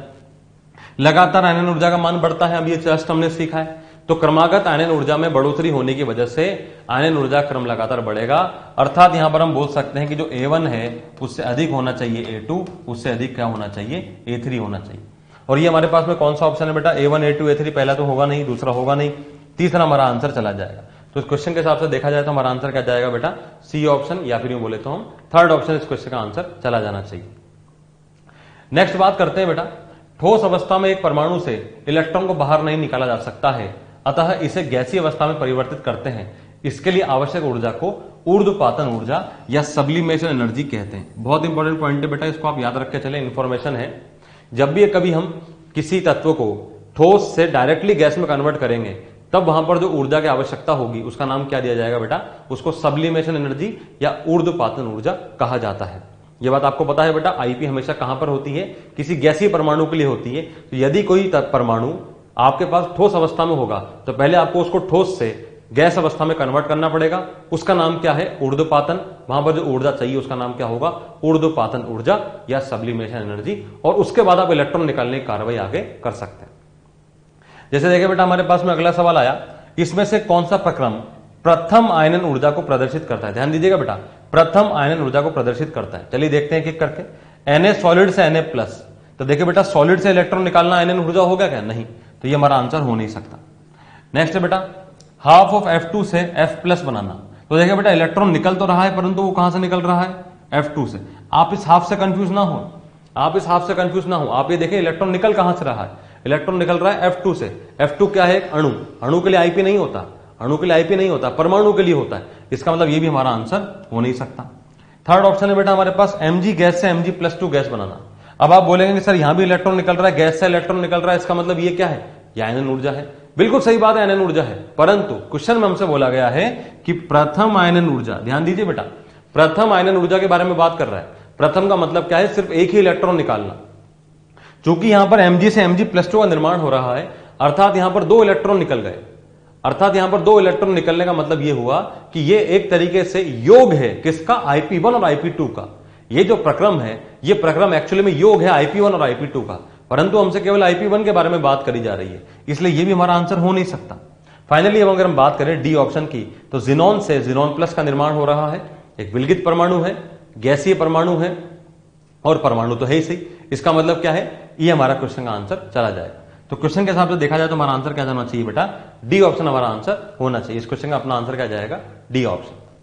लगातार आयनन ऊर्जा का मान बढ़ता है, अब ये जस्ट हमने सीखा है। तो क्रमागत आयनन ऊर्जा में बढ़ोतरी होने की वजह से आयनन ऊर्जा क्रम लगातार बढ़ेगा, अर्थात यहां पर हम बोल सकते हैं कि जो A1 है उससे अधिक होना चाहिए A2, उससे अधिक क्या होना चाहिए, A3 होना चाहिए। और ये हमारे पास में कौन सा ऑप्शन है बेटा, A1, A2, A3, पहला तो होगा नहीं, दूसरा होगा नहीं, तीसरा हमारा आंसर चला जाएगा। तो इस क्वेश्चन के हिसाब से देखा जाए तो हमारा आंसर क्या जाएगा बेटा, सी ऑप्शन, या फिर यूं बोले तो हम थर्ड ऑप्शन इस क्वेश्चन का आंसर चला जाना चाहिए। नेक्स्ट बात करते हैं बेटा, ठोस अवस्था में एक परमाणु से इलेक्ट्रॉन को बाहर नहीं निकाला जा सकता है, अतः इसे गैसीय अवस्था में परिवर्तित करते हैं। इसके लिए आवश्यक ऊर्जा को ऊर्ध्वपातन ऊर्जा या सब्लिमेशन एनर्जी कहते हैं। बहुत इंपॉर्टेंट पॉइंट है बेटा, इसको आप याद रख के चले, इंफॉर्मेशन है। जब भी कभी हम किसी तत्व को ठोस से डायरेक्टली गैस में कन्वर्ट करेंगे, तब वहां पर जो ऊर्जा की आवश्यकता होगी उसका नाम क्या दिया जाएगा बेटा, उसको सब्लिमेशन एनर्जी या ऊर्ध्वपातन ऊर्जा कहा जाता है। यह बात आपको पता है बेटा, IP हमेशा कहां पर होती है, किसी गैसीय परमाणु के लिए होती है। तो यदि कोई परमाणु आपके पास ठोस अवस्था में होगा तो पहले आपको उसको ठोस से गैस अवस्था में कन्वर्ट करना पड़ेगा, उसका नाम क्या है, ऊर्ध्वपातन। वहां पर जो ऊर्जा चाहिए उसका नाम क्या होगा, ऊर्ध्वपातन ऊर्जा या सब्लिमेशन एनर्जी, और उसके बाद आप इलेक्ट्रॉन निकालने की कार्रवाई आगे कर सकते हैं। जैसे देखिए बेटा, हमारे पास में अगला सवाल आया, इसमें से कौन सा प्रक्रम प्रथम आयनन ऊर्जा को प्रदर्शित करता है। ध्यान दीजिएगा बेटा, प्रथम आयनन ऊर्जा को प्रदर्शित करता है। चलिए देखते हैं किक करके, Na सॉलिड से Na+। तो देखिए बेटा, सॉलिड से इलेक्ट्रॉन निकालना आयनन ऊर्जा होगा क्या, नहीं, तो ये हमारा आंसर हो नहीं सकता। नेक्स्ट है बेटा, हाफ ऑफ F2 से F+ बनाना। तो देखिए बेटा, इलेक्ट्रॉन निकल तो रहा है, परंतु वो कहां से निकल रहा है, F2 से। आप इस हाफ से कंफ्यूज ना हो, आप ये देखिए इलेक्ट्रॉन निकल कहां से रहा है, इलेक्ट्रॉन निकल रहा है F2 से। F2 क्या है, एक अणु, अणु के लिए IP नहीं होता, परमाणु के लिए होता है। इसका मतलब ये भी हमारा आंसर हो नहीं सकता। थर्ड ऑप्शन है बेटा हमारे पास, Mg गैस से Mg+2 गैस बनाना। अब आप बोलेंगे सर यहां भी इलेक्ट्रॉन निकल रहा है, गैस से इलेक्ट्रॉन निकल रहा है, इसका मतलब ये क्या है, ये आयनन ऊर्जा है। बिल्कुल सही बात है, आयनन ऊर्जा है, परंतु क्वेश्चन में हमसे बोला गया है कि प्रथम आयनन ऊर्जा, ध्यान दीजिए बेटा, प्रथम आयनन ऊर्जा के बारे में बात कर रहा है। प्रथम का मतलब क्या है? सिर्फ एक ही इलेक्ट्रॉन निकालना। चूंकि यहां पर Mg से Mg+2 का निर्माण हो रहा है, अर्थात यहां पर 2 इलेक्ट्रॉन निकल गए। अर्थात यहां पर 2 इलेक्ट्रॉन निकलने का मतलब यह हुआ कि यह एक तरीके से योग है किसका? IP1 और IP2 का। यह जो प्रक्रम है, यह प्रक्रम एक्चुअली में योग है IP1 और IP2 का, परंतु हमसे केवल IP1 के बारे में बात करी जा रही है, इसलिए यह भी हमारा आंसर हो नहीं सकता। फाइनली अब अगर हम बात करें डी ऑप्शन की, तो जिनॉन से जिनॉन प्लस का निर्माण हो रहा है। एक विलगित परमाणु है, गैसीय परमाणु है, और परमाणु तो है ही सही। इसका मतलब क्या है? ये हमारा क्वेश्चन का आंसर चला जाएगा। तो क्वेश्चन के हिसाब से देखा जाए तो हमारा आंसर क्या जाना चाहिए बेटा? डी ऑप्शन हमारा आंसर होना चाहिए। इस क्वेश्चन का अपना आंसर क्या जाएगा? D option.